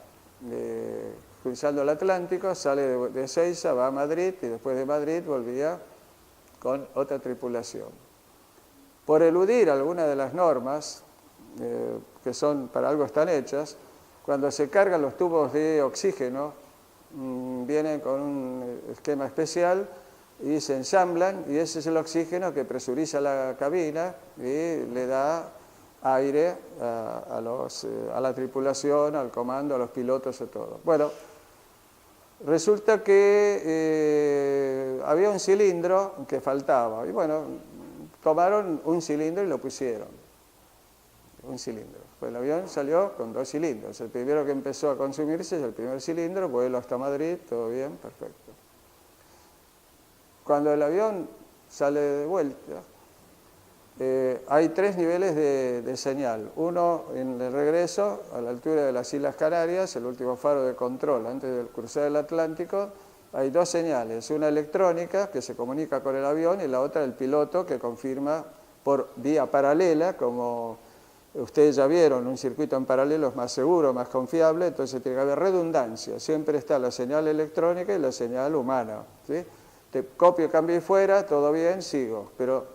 cruzando el Atlántico, sale de Ezeiza, va a Madrid y después de Madrid volvía con otra tripulación. Por eludir algunas de las normas, que son para algo están hechas, cuando se cargan los tubos de oxígeno, vienen con un esquema especial y se ensamblan y ese es el oxígeno que presuriza la cabina y le da aire a la tripulación, al comando, a los pilotos y todo. Bueno, resulta que había un cilindro que faltaba y bueno, tomaron un cilindro y lo pusieron. Un cilindro. Pues el avión salió con 2 cilindros. El primero que empezó a consumirse es el primer cilindro, vuelo hasta Madrid, todo bien, perfecto. Cuando el avión sale de vuelta, hay 3 niveles de señal. Uno en el regreso, a la altura de las Islas Canarias, el último faro de control antes de cruzar el Atlántico, hay 2 señales. Una electrónica que se comunica con el avión y la otra el piloto que confirma por vía paralela, como ustedes ya vieron, un circuito en paralelo es más seguro, más confiable, entonces tiene que haber redundancia. Siempre está la señal electrónica y la señal humana, ¿sí? Te copio, cambio y fuera, todo bien, sigo. Pero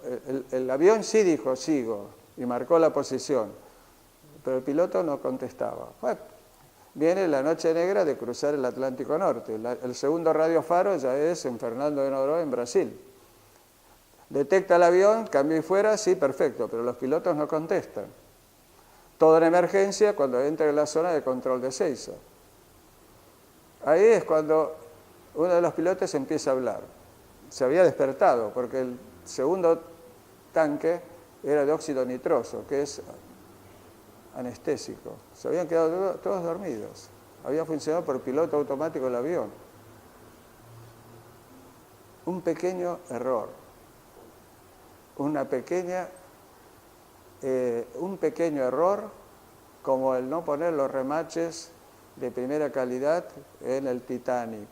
el avión sí dijo sigo y marcó la posición, pero el piloto no contestaba. Bueno, viene la noche negra de cruzar el Atlántico Norte. El segundo radiofaro ya es en Fernando de Noronha, en Brasil. Detecta el avión, cambio y fuera, sí, perfecto, pero los pilotos no contestan. Todo en emergencia cuando entra en la zona de control de Ezeiza. Ahí es cuando uno de los pilotos empieza a hablar. Se había despertado porque el segundo tanque era de óxido nitroso, que es anestésico. Se habían quedado todos dormidos. Había funcionado por piloto automático el avión. Un pequeño error. Un pequeño error como el no poner los remaches de primera calidad en el Titanic,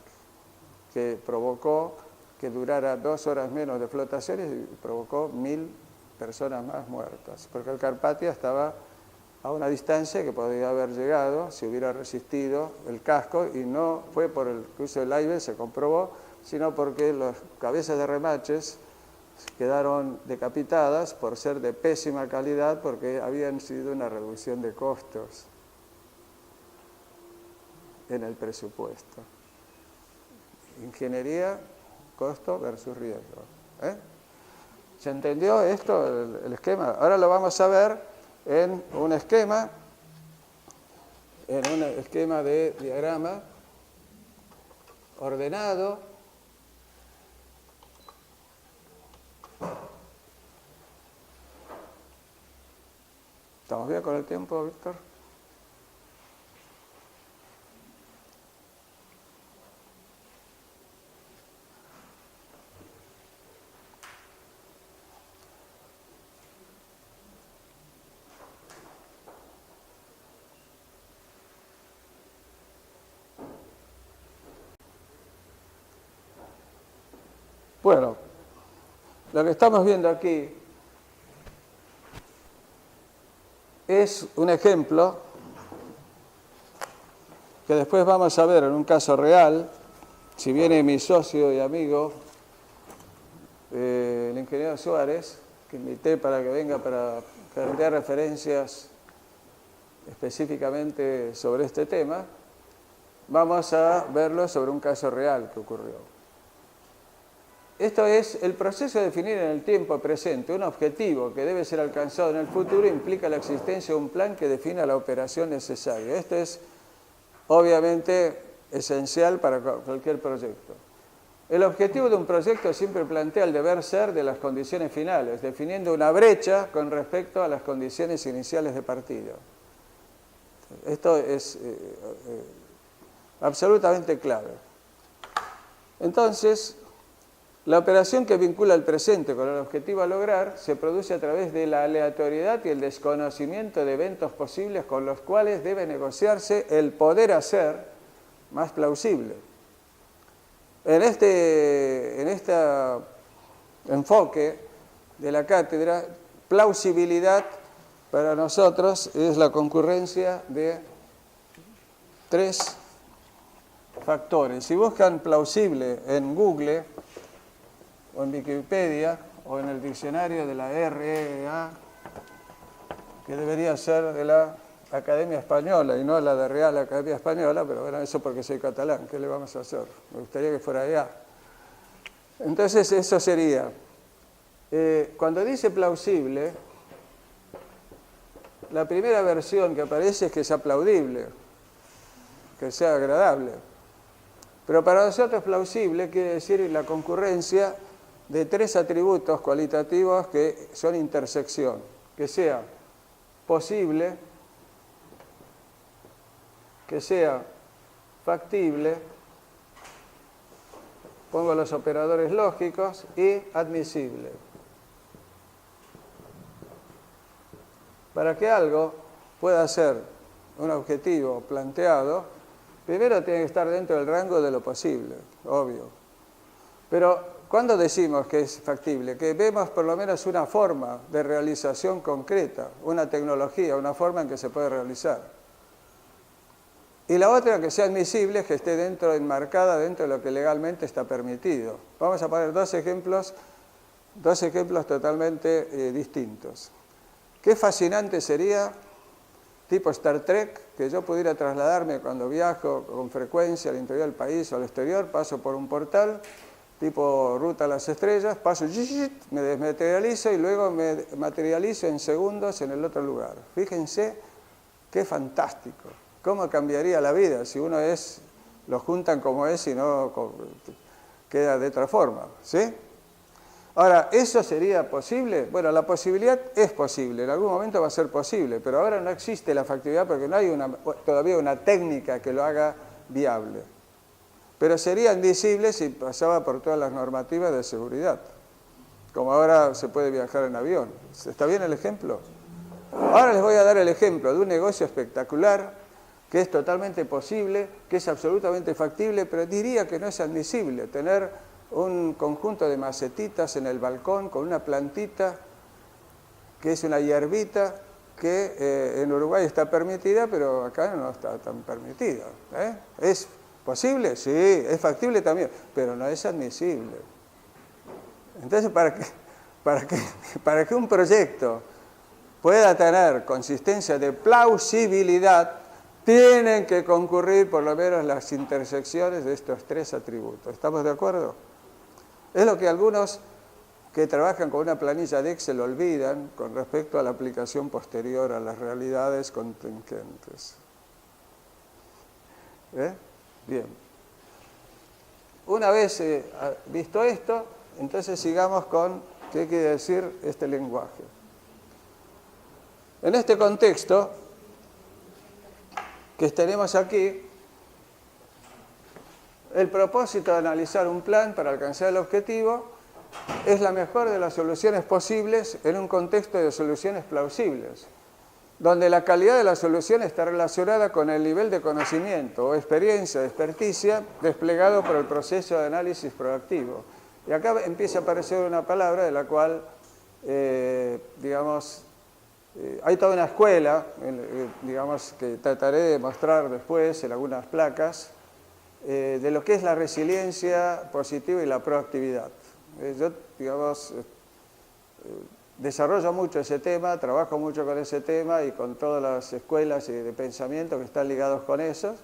que provocó que durara 2 horas menos de flotación y provocó 1000 personas más muertas, porque el Carpathia estaba a una distancia que podía haber llegado si hubiera resistido el casco, y no fue por el cruce del aire, se comprobó, sino porque las cabezas de remaches quedaron decapitadas por ser de pésima calidad, porque habían sido una reducción de costos en el presupuesto. Ingeniería, costo versus riesgo. ¿Se entendió esto, el esquema? Ahora lo vamos a ver en un esquema de diagrama ordenado. ¿Estamos bien con el tiempo, Víctor? Bueno, lo que estamos viendo aquí es un ejemplo que después vamos a ver en un caso real, si viene mi socio y amigo, el ingeniero Suárez, que invité para que venga para plantear referencias específicamente sobre este tema, vamos a verlo sobre un caso real que ocurrió. Esto es el proceso de definir en el tiempo presente un objetivo que debe ser alcanzado en el futuro implica la existencia de un plan que defina la operación necesaria. Esto es obviamente esencial para cualquier proyecto. El objetivo de un proyecto siempre plantea el deber ser de las condiciones finales, definiendo una brecha con respecto a las condiciones iniciales de partida. Esto es absolutamente clave. Entonces, la operación que vincula el presente con el objetivo a lograr se produce a través de la aleatoriedad y el desconocimiento de eventos posibles con los cuales debe negociarse el poder hacer más plausible. En este enfoque de la cátedra, plausibilidad para nosotros es la concurrencia de 3 factores. Si buscan plausible en Google o en Wikipedia o en el diccionario de la REA, que debería ser de la Academia Española y no la de Real Academia Española, pero bueno, eso porque soy catalán, ¿qué le vamos a hacer? Me gustaría que fuera allá. Entonces eso sería, cuando dice plausible, la primera versión que aparece es que es aplaudible, que sea agradable. Pero para nosotros plausible quiere decir la concurrencia de 3 atributos cualitativos que son intersección, que sea posible, que sea factible, pongo los operadores lógicos, y admisible. Para que algo pueda ser un objetivo planteado, primero tiene que estar dentro del rango de lo posible, obvio. Pero ¿cuándo decimos que es factible? Que vemos por lo menos una forma de realización concreta, una tecnología, una forma en que se puede realizar. Y la otra, que sea admisible, es que esté enmarcada dentro de lo que legalmente está permitido. Vamos a poner dos ejemplos totalmente distintos. Qué fascinante sería, tipo Star Trek, que yo pudiera trasladarme cuando viajo con frecuencia al interior del país o al exterior, paso por un portal, tipo Ruta a las Estrellas, paso, me desmaterializo y luego me materializo en segundos en el otro lugar. Fíjense qué fantástico. ¿Cómo cambiaría la vida si uno lo juntan como es y no queda de otra forma? ¿Sí? Ahora, ¿eso sería posible? Bueno, la posibilidad es posible, en algún momento va a ser posible, pero ahora no existe la factibilidad porque no hay todavía una técnica que lo haga viable. Pero sería invisible si pasaba por todas las normativas de seguridad, como ahora se puede viajar en avión. ¿Está bien el ejemplo? Ahora les voy a dar el ejemplo de un negocio espectacular que es totalmente posible, que es absolutamente factible, pero diría que no es admisible. Tener un conjunto de macetitas en el balcón con una plantita que es una hierbita que en Uruguay está permitida, pero acá no está tan permitida. ¿Es posible? Sí, es factible también, pero no es admisible. Entonces, para que un proyecto pueda tener consistencia de plausibilidad, tienen que concurrir por lo menos las intersecciones de estos 3 atributos. ¿Estamos de acuerdo? Es lo que algunos que trabajan con una planilla de Excel olvidan con respecto a la aplicación posterior a las realidades contingentes. Bien. Una vez visto esto, entonces sigamos con qué quiere decir este lenguaje. En este contexto que tenemos aquí, el propósito de analizar un plan para alcanzar el objetivo es la mejor de las soluciones posibles en un contexto de soluciones plausibles, donde la calidad de la solución está relacionada con el nivel de conocimiento o experiencia, experticia, desplegado por el proceso de análisis proactivo. Y acá empieza a aparecer una palabra de la cual, hay toda una escuela, digamos, que trataré de mostrar después en algunas placas, de lo que es la resiliencia positiva y la proactividad. Yo, digamos, desarrollo mucho ese tema, trabajo mucho con ese tema y con todas las escuelas de pensamiento que están ligados con eso,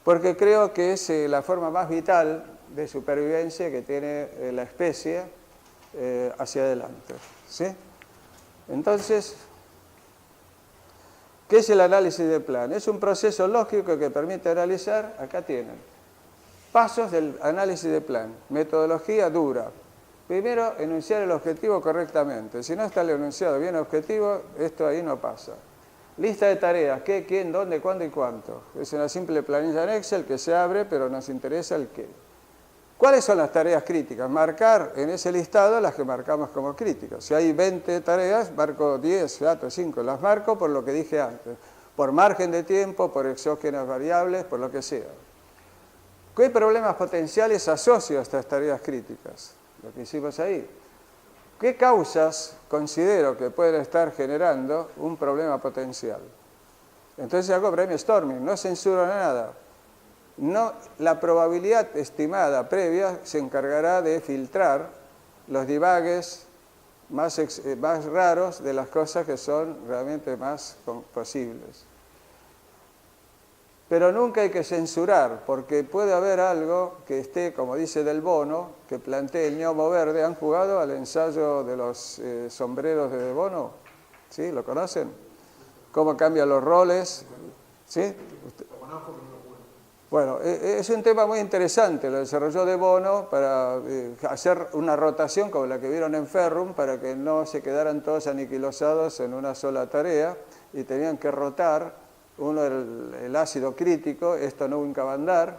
porque creo que es la forma más vital de supervivencia que tiene la especie hacia adelante, ¿sí? Entonces, ¿qué es el análisis de plan? Es un proceso lógico que permite analizar, acá tienen, pasos del análisis de plan, metodología dura. Primero, enunciar el objetivo correctamente. Si no está el enunciado bien objetivo, esto ahí no pasa. Lista de tareas, qué, quién, dónde, cuándo y cuánto. Es una simple planilla en Excel que se abre, pero nos interesa el qué. ¿Cuáles son las tareas críticas? Marcar en ese listado las que marcamos como críticas. Si hay 20 tareas, marco 10, 5. Las marco por lo que dije antes. Por margen de tiempo, por exógenas variables, por lo que sea. ¿Qué problemas potenciales asocio a estas tareas críticas? Lo que hicimos ahí. ¿Qué causas considero que pueden estar generando un problema potencial? Entonces hago brainstorming, no censuro nada. No, la probabilidad estimada previa se encargará de filtrar los divagues más raros de las cosas que son realmente más posibles. Pero nunca hay que censurar, porque puede haber algo que esté, como dice Del Bono, que plantee el gnomo verde. ¿Han jugado al ensayo de los sombreros de Del Bono? ¿Sí? ¿Lo conocen? ¿Cómo cambian los roles? ¿Sí? Bueno, es un tema muy interesante, lo desarrolló De Bono para hacer una rotación como la que vieron en Ferrum, para que no se quedaran todos aniquilosados en una sola tarea y tenían que rotar. Uno el ácido crítico, esto no nunca va a andar.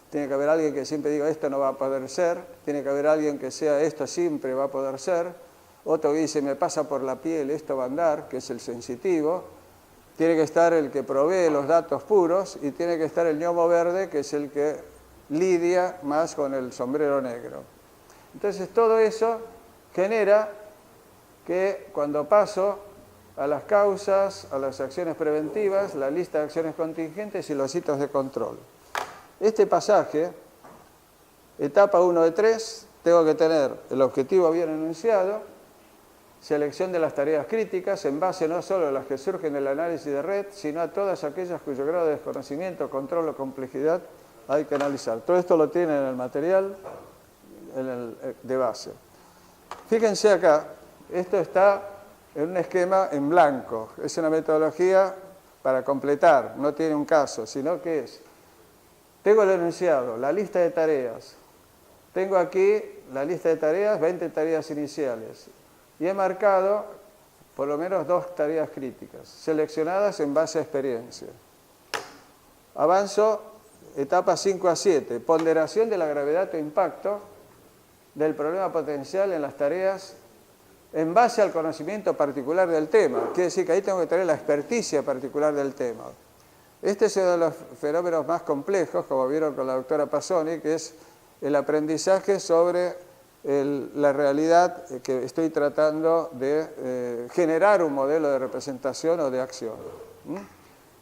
Tiene que haber alguien que siempre diga esto no va a poder ser. Tiene que haber alguien que sea esto siempre va a poder ser. Otro que dice me pasa por la piel, esto va a andar, que es el sensitivo. Tiene que estar el que provee los datos puros y tiene que estar el gnomo verde, que es el que lidia más con el sombrero negro. Entonces todo eso genera que cuando paso a las causas, a las acciones preventivas, la lista de acciones contingentes y los hitos de control. Este pasaje, etapa 1 de 3, tengo que tener el objetivo bien enunciado, selección de las tareas críticas en base no solo a las que surgen del análisis de red, sino a todas aquellas cuyo grado de desconocimiento, control o complejidad hay que analizar. Todo esto lo tienen en el material de base. Fíjense acá, esto está en un esquema en blanco. Es una metodología para completar, no tiene un caso, sino que es, tengo el enunciado, la lista de tareas, tengo aquí la lista de tareas, 20 tareas iniciales, y he marcado por lo menos 2 tareas críticas, seleccionadas en base a experiencia. Avanzo, etapas 5 a 7, ponderación de la gravedad o impacto del problema potencial en las tareas en base al conocimiento particular del tema. Quiere decir que ahí tengo que tener la experticia particular del tema. Este es uno de los fenómenos más complejos, como vieron con la doctora Passoni, que es el aprendizaje sobre la realidad que estoy tratando de generar un modelo de representación o de acción.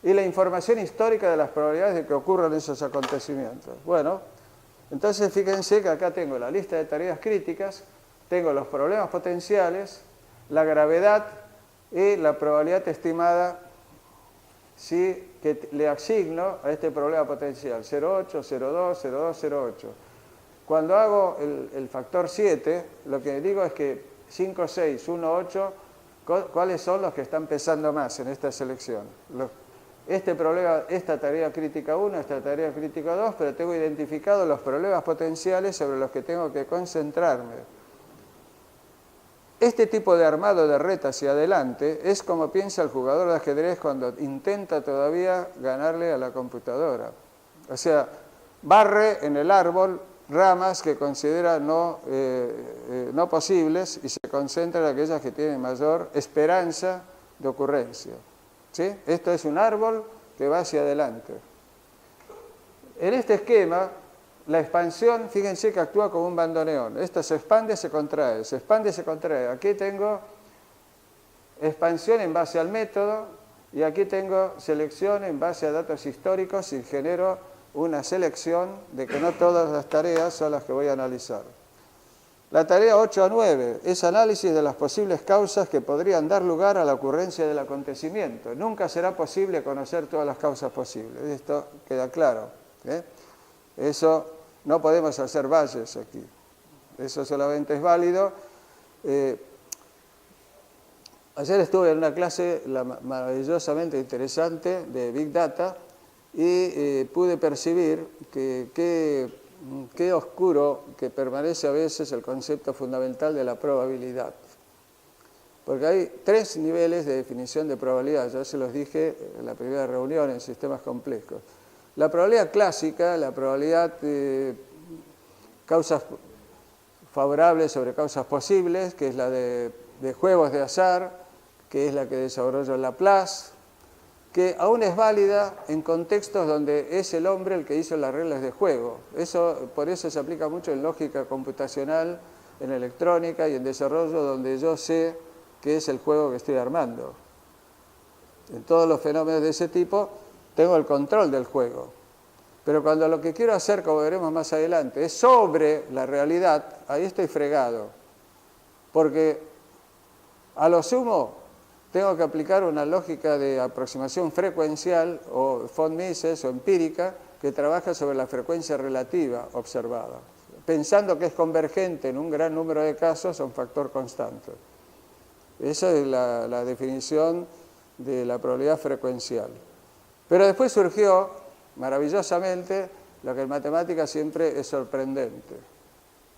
Y la información histórica de las probabilidades de que ocurran esos acontecimientos. Bueno, entonces fíjense que acá tengo la lista de tareas críticas, tengo los problemas potenciales, la gravedad y la probabilidad estimada que le asigno a este problema potencial, 0,8, 0,2, 0,2, 0,8. Cuando hago el factor 7, lo que digo es que 5, 6, 1, 8, ¿cuáles son los que están pesando más en esta selección? Este problema, esta tarea crítica 1, esta tarea crítica 2, pero tengo identificado los problemas potenciales sobre los que tengo que concentrarme. Este tipo de armado de red hacia adelante es como piensa el jugador de ajedrez cuando intenta todavía ganarle a la computadora. O sea, barre en el árbol ramas que considera no posibles y se concentra en aquellas que tienen mayor esperanza de ocurrencia. ¿Sí? Esto es un árbol que va hacia adelante. En este esquema, la expansión, fíjense que actúa como un bandoneón. Esto se expande, se contrae, se expande, se contrae. Aquí tengo expansión en base al método y aquí tengo selección en base a datos históricos y genero una selección de que no todas las tareas son las que voy a analizar. La tarea 8 a 9 es análisis de las posibles causas que podrían dar lugar a la ocurrencia del acontecimiento. Nunca será posible conocer todas las causas posibles. Esto queda claro. Eso no podemos hacer valles aquí. Eso solamente es válido. Ayer estuve en una clase maravillosamente interesante de Big Data y pude percibir que qué oscuro que permanece a veces el concepto fundamental de la probabilidad. Porque hay 3 niveles de definición de probabilidad, ya se los dije en la primera reunión en sistemas complejos. La probabilidad clásica, la probabilidad de causas favorables sobre causas posibles, que es la de juegos de azar, que es la que desarrolló Laplace, que aún es válida en contextos donde es el hombre el que hizo las reglas de juego. Por eso se aplica mucho en lógica computacional, en electrónica y en desarrollo donde yo sé qué es el juego que estoy armando. En todos los fenómenos de ese tipo tengo el control del juego. Pero cuando lo que quiero hacer, como veremos más adelante, es sobre la realidad, ahí estoy fregado. Porque a lo sumo tengo que aplicar una lógica de aproximación frecuencial o von Mises o empírica que trabaja sobre la frecuencia relativa observada, pensando que es convergente en un gran número de casos a un factor constante. Esa es la definición de la probabilidad frecuencial. Pero después surgió, maravillosamente, lo que en matemáticas siempre es sorprendente,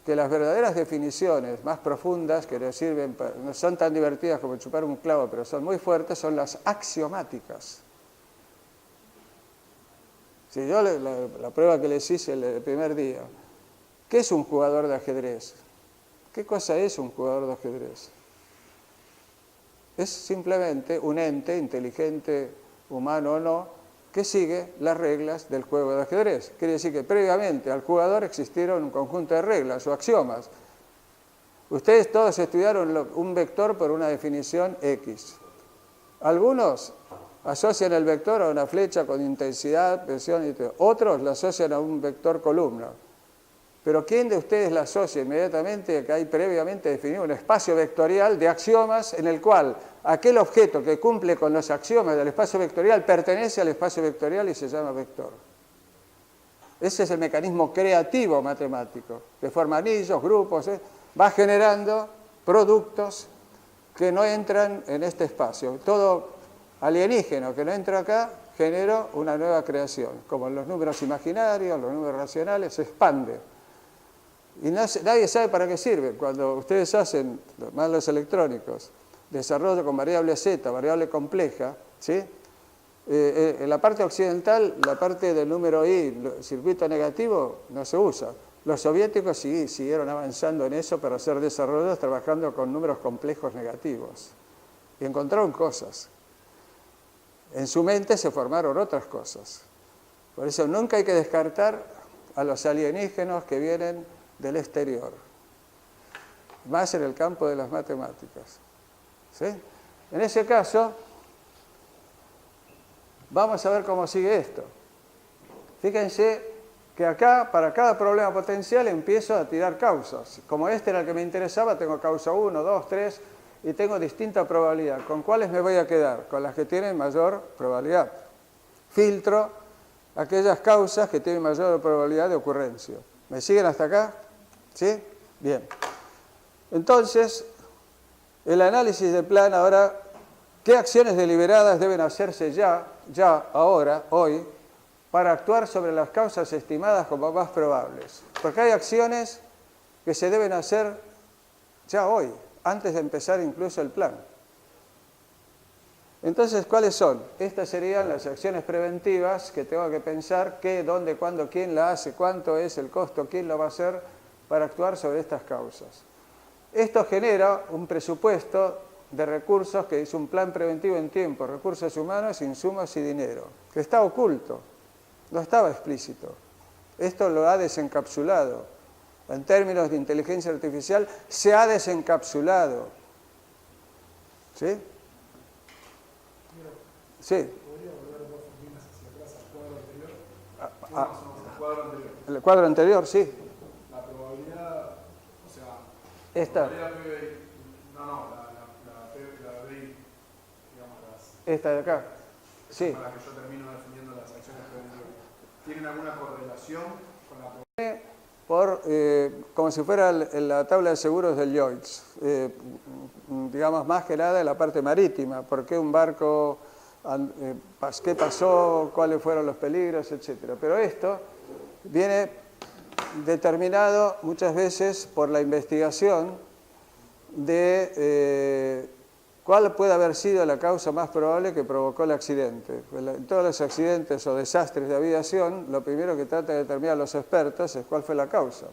que las verdaderas definiciones más profundas, que nos sirven, no son tan divertidas como chupar un clavo, pero son muy fuertes, son las axiomáticas. Si yo la prueba que les hice el primer día, ¿qué es un jugador de ajedrez? ¿Qué cosa es un jugador de ajedrez? Es simplemente un ente, inteligente, humano o no, que sigue las reglas del juego de ajedrez. Quiere decir que previamente al jugador existieron un conjunto de reglas o axiomas. Ustedes todos estudiaron un vector por una definición X. Algunos asocian el vector a una flecha con intensidad, presión y todo. Otros lo asocian a un vector columna. Pero ¿quién de ustedes la asocia inmediatamente a que hay previamente definido un espacio vectorial de axiomas en el cual aquel objeto que cumple con los axiomas del espacio vectorial pertenece al espacio vectorial y se llama vector? Ese es el mecanismo creativo matemático, que forma anillos, grupos, va generando productos que no entran en este espacio. Todo alienígeno que no entra acá genera una nueva creación, como en los números imaginarios, los números racionales, se expande. Y nadie sabe para qué sirve. Cuando ustedes hacen, más los electrónicos, desarrollo con variable Z, variable compleja, ¿sí? En la parte occidental, la parte del número I, circuito negativo, no se usa. Los soviéticos sí siguieron avanzando en eso para hacer desarrollos trabajando con números complejos negativos. Y encontraron cosas. En su mente se formaron otras cosas. Por eso nunca hay que descartar a los alienígenas que vienen del exterior, más en el campo de las matemáticas. ¿Sí? En ese caso, vamos a ver cómo sigue esto. Fíjense que acá, para cada problema potencial, empiezo a tirar causas. Como este era el que me interesaba, tengo causa 1, 2, 3, y tengo distinta probabilidad. ¿Con cuáles me voy a quedar? Con las que tienen mayor probabilidad. Filtro aquellas causas que tienen mayor probabilidad de ocurrencia. ¿Me siguen hasta acá? ¿Sí? Bien. Entonces, el análisis de plan ahora, ¿qué acciones deliberadas deben hacerse ya, ahora, hoy, para actuar sobre las causas estimadas como más probables? Porque hay acciones que se deben hacer ya hoy, antes de empezar incluso el plan. Entonces, ¿cuáles son? Estas serían las acciones preventivas que tengo que pensar qué, dónde, cuándo, quién la hace, cuánto es el costo, quién lo va a hacer para actuar sobre estas causas. Esto genera un presupuesto de recursos que es un plan preventivo en tiempo, recursos humanos, insumos y dinero, que está oculto, no estaba explícito. Esto lo ha desencapsulado. En términos de inteligencia artificial, se ha desencapsulado. ¿Sí? Sí. ¿Podría volver 2 líneas hacia atrás al cuadro anterior? Ah, el cuadro anterior. el cuadro anterior, sí. La probabilidad, o sea, Esta. la probabilidad PBI, la BI, digamos, Esta de acá. Sí. para que yo termino definiendo las acciones preventivas. ¿Tienen alguna correlación con la probabilidad? Como si fuera la tabla de seguros del Lloyds, digamos más que nada en la parte marítima, por qué un barco, qué pasó, cuáles fueron los peligros, etc. Pero esto viene determinado muchas veces por la investigación de cuál puede haber sido la causa más probable que provocó el accidente. En todos los accidentes o desastres de aviación, lo primero que tratan de determinar los expertos es cuál fue la causa.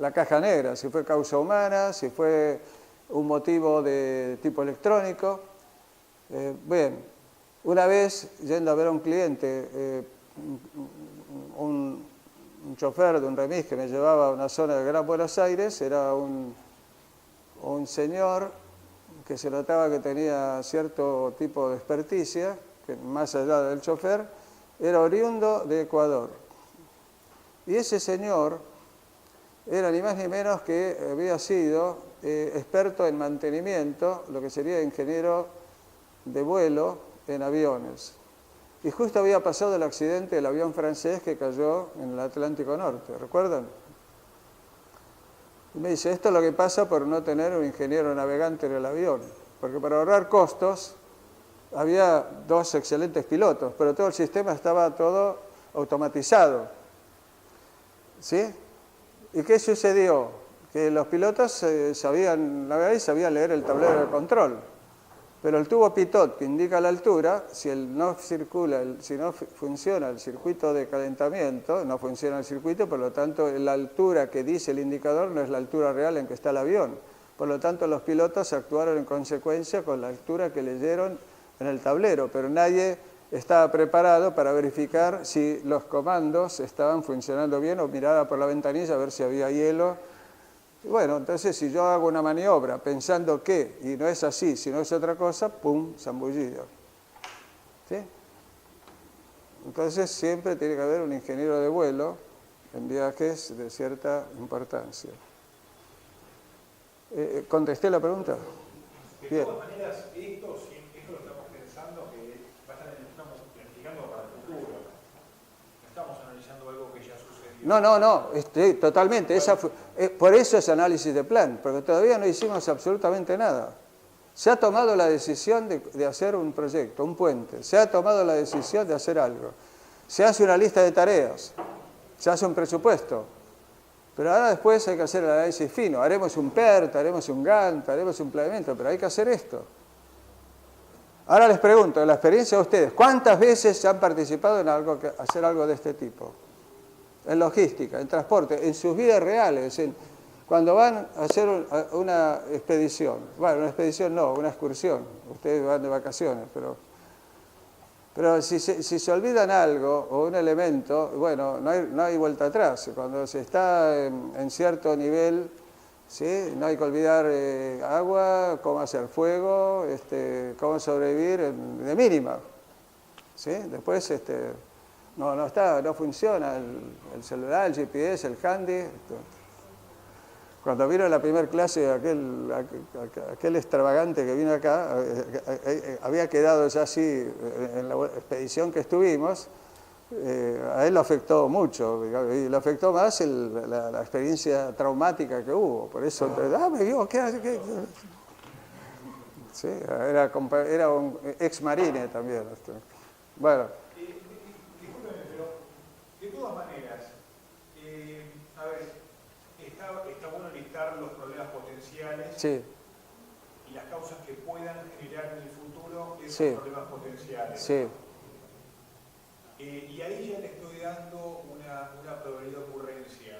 La caja negra, si fue causa humana, si fue un motivo de tipo electrónico. Bien, una vez yendo a ver a un cliente, un chofer de un remis que me llevaba a una zona de Gran Buenos Aires, era un señor que se notaba que tenía cierto tipo de experticia, que más allá del chofer, era oriundo de Ecuador. Y ese señor era ni más ni menos que había sido experto en mantenimiento, lo que sería ingeniero de vuelo en aviones. Y justo había pasado el accidente del avión francés que cayó en el Atlántico Norte, ¿recuerdan? Y me dice, esto es lo que pasa por no tener un ingeniero navegante en el avión, porque para ahorrar costos había 2 excelentes pilotos, pero todo el sistema estaba todo automatizado. ¿Sí? ¿Y qué sucedió? Que los pilotos sabían navegar y sabían leer el tablero de control. Pero el tubo pitot que indica la altura, si no funciona el circuito de calentamiento, no funciona el circuito, por lo tanto la altura que dice el indicador no es la altura real en que está el avión. Por lo tanto los pilotos actuaron en consecuencia con la altura que leyeron en el tablero, pero nadie estaba preparado para verificar si los comandos estaban funcionando bien o miraba por la ventanilla a ver si había hielo. Bueno, entonces si yo hago una maniobra pensando que, y no es así, sino es otra cosa, ¡pum!, zambullido. ¿Sí? Entonces siempre tiene que haber un ingeniero de vuelo en viajes de cierta importancia. ¿Contesté la pregunta? De todas maneras, esto lo estamos pensando que estamos planificando para el futuro. No estamos analizando algo que ya sucedió. No, totalmente. Por eso es análisis de plan, porque todavía no hicimos absolutamente nada. Se ha tomado la decisión de hacer un proyecto, un puente. Se ha tomado la decisión de hacer algo. Se hace una lista de tareas. Se hace un presupuesto. Pero ahora después hay que hacer el análisis fino. Haremos un PERT, haremos un Gantt, haremos un planeamiento, pero hay que hacer esto. Ahora les pregunto, en la experiencia de ustedes, ¿cuántas veces han participado en hacer algo de este tipo? En logística, en transporte, en sus vidas reales, cuando van a hacer una expedición. Bueno, una expedición no, una excursión. Ustedes van de vacaciones, pero si se olvidan algo o un elemento, bueno, no hay vuelta atrás. Cuando se está en cierto nivel, ¿sí?, no hay que olvidar agua, cómo hacer fuego, cómo sobrevivir de mínima. ¿Sí? Después no funciona el celular, el GPS, el handy. Cuando vino la primera clase, aquel extravagante que vino acá, había quedado ya así en la expedición que estuvimos, a él lo afectó mucho, y lo afectó más la experiencia traumática que hubo. Por eso, me dijo, ¿qué hace? Sí, era un ex marine también. Bueno. Discúlpeme, pero de todas maneras, a ver, está bueno listar los problemas potenciales, Sí, y las causas que puedan generar en el futuro esos sí, problemas potenciales. sí. Y ahí ya le estoy dando una probabilidad de ocurrencia.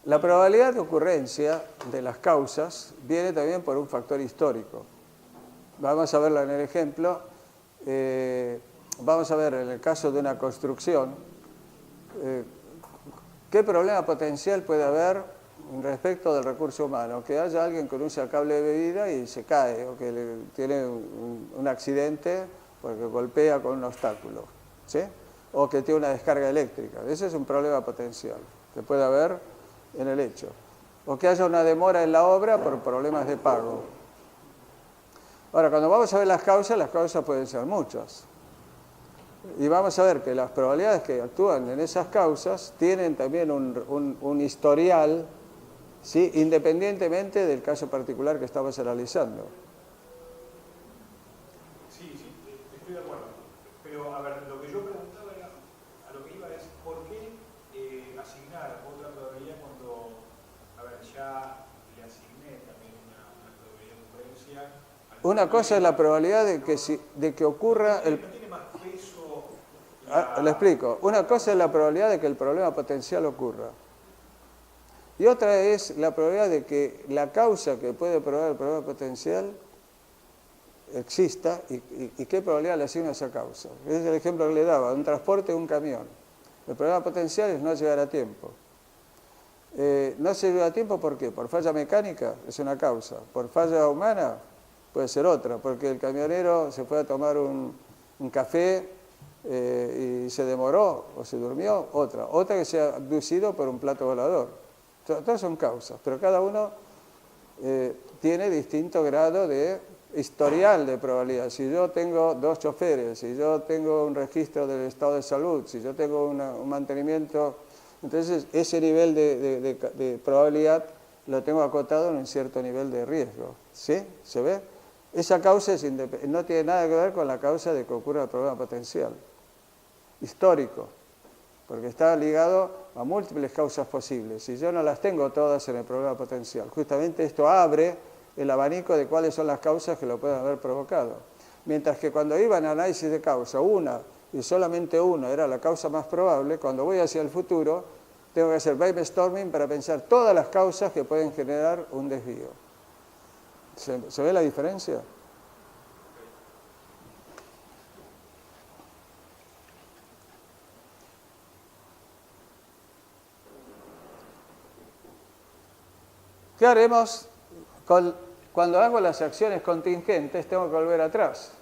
La probabilidad de ocurrencia de las causas viene también por un factor histórico. Vamos a verlo en el ejemplo. Vamos a ver en el caso de una construcción, ¿qué problema potencial puede haber respecto del recurso humano? Que haya alguien que usa el cable de bebida y se cae, o que tiene un accidente porque golpea con un obstáculo. ¿Sí? o que tiene una descarga eléctrica. Ese es un problema potencial que puede haber en el hecho. O que haya una demora en la obra por problemas de pago. Ahora, cuando vamos a ver las causas pueden ser muchas. Y vamos a ver que las probabilidades que actúan en esas causas tienen también un historial, ¿sí?, independientemente del caso particular que estamos analizando. Sí, estoy de acuerdo. Pero, a ver, lo que yo preguntaba era, a lo que iba es, ¿por qué asignar otra probabilidad cuando, a ver, ya le asigné también una probabilidad de ocurrencia? Una cosa es la probabilidad de que ocurra el... ¿No tiene más peso? Le explico. Una cosa es la probabilidad de que el problema potencial ocurra. Y otra es la probabilidad de que la causa que puede provocar el problema potencial exista y qué probabilidad le asigna a esa causa. Ese es el ejemplo que le daba, un transporte de un camión. El problema potencial es no llegar a tiempo. No se llega a tiempo, ¿por qué? Por falla mecánica, es una causa. Por falla humana, puede ser otra, porque el camionero se fue a tomar un café y se demoró o se durmió, otra. Otra que se ha abducido por un plato volador. Todas son causas, pero cada uno tiene distinto grado de historial de probabilidad. Si yo tengo 2 choferes, si yo tengo un registro del estado de salud, si yo tengo un mantenimiento, entonces ese nivel de probabilidad lo tengo acotado en un cierto nivel de riesgo. ¿Sí? ¿Se ve? Esa causa no tiene nada que ver con la causa de que ocurra el problema potencial. Histórico, porque está ligado a múltiples causas posibles. Si yo no las tengo todas en el problema potencial, justamente esto abre el abanico de cuáles son las causas que lo pueden haber provocado. Mientras que cuando iba en análisis de causa, una y solamente una era la causa más probable, cuando voy hacia el futuro, tengo que hacer brainstorming para pensar todas las causas que pueden generar un desvío. ¿Se ve la diferencia? ¿Qué haremos cuando hago las acciones contingentes? Tengo que volver atrás.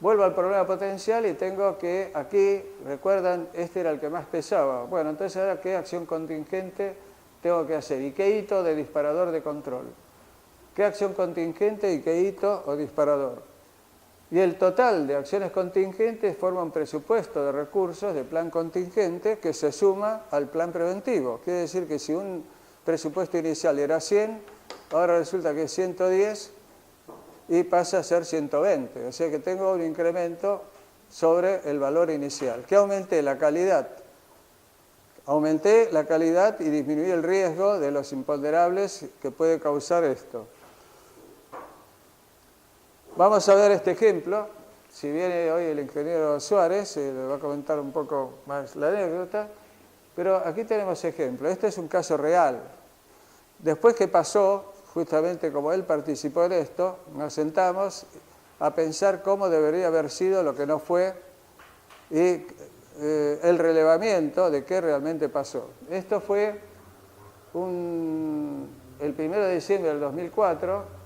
Vuelvo al problema potencial y tengo que, aquí, recuerdan, este era el que más pesaba. Bueno, entonces ahora, ¿qué acción contingente tengo que hacer? ¿Y qué hito de disparador de control? ¿Qué acción contingente y qué hito o disparador? Y el total de acciones contingentes forma un presupuesto de recursos de plan contingente que se suma al plan preventivo. Quiere decir que si un presupuesto inicial era 100, ahora resulta que es 110 y pasa a ser 120. O sea que tengo un incremento sobre el valor inicial. ¿Qué aumenté? La calidad. Aumenté la calidad y disminuí el riesgo de los imponderables que puede causar esto. Vamos a ver este ejemplo. Si viene hoy el ingeniero Suárez, le va a comentar un poco más la anécdota. Pero aquí tenemos ejemplo. Este es un caso real. Después que pasó, justamente como él participó en esto, nos sentamos a pensar cómo debería haber sido lo que no fue y el relevamiento de qué realmente pasó. Esto fue el 1 de diciembre del 2004,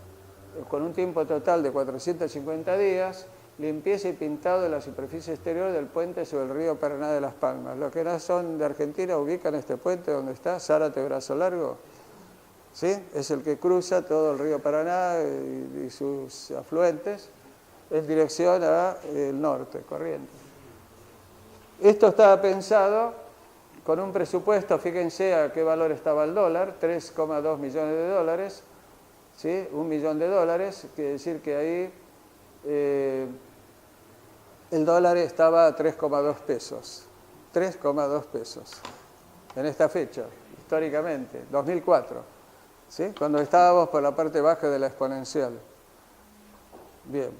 con un tiempo total de 450 días, limpieza y pintado de la superficie exterior del puente sobre el río Paraná de Las Palmas. Los que no son de Argentina ubican este puente donde está Zárate Brazo Largo. ¿Sí? Es el que cruza todo el río Paraná y sus afluentes en dirección al norte, Corrientes. Esto estaba pensado con un presupuesto, fíjense a qué valor estaba el dólar, 3,2 millones de dólares, ¿sí? $1 millón, quiere decir que ahí el dólar estaba a 3,2 pesos. 3,2 pesos en esta fecha, históricamente, 2004. ¿Sí? Cuando estábamos por la parte baja de la exponencial. Bien.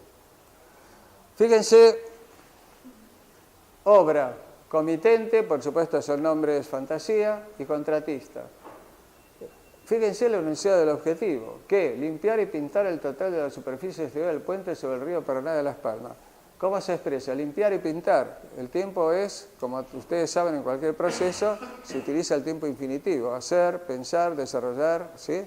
Fíjense, obra, comitente, por supuesto son nombres fantasía, y contratista. Fíjense la enunciado del objetivo, que limpiar y pintar el total de la superficie exterior del puente sobre el río Paraná de Las Palmas. ¿Cómo se expresa? Limpiar y pintar. El tiempo es, como ustedes saben, en cualquier proceso se utiliza el tiempo infinitivo. Hacer, pensar, desarrollar, ¿sí?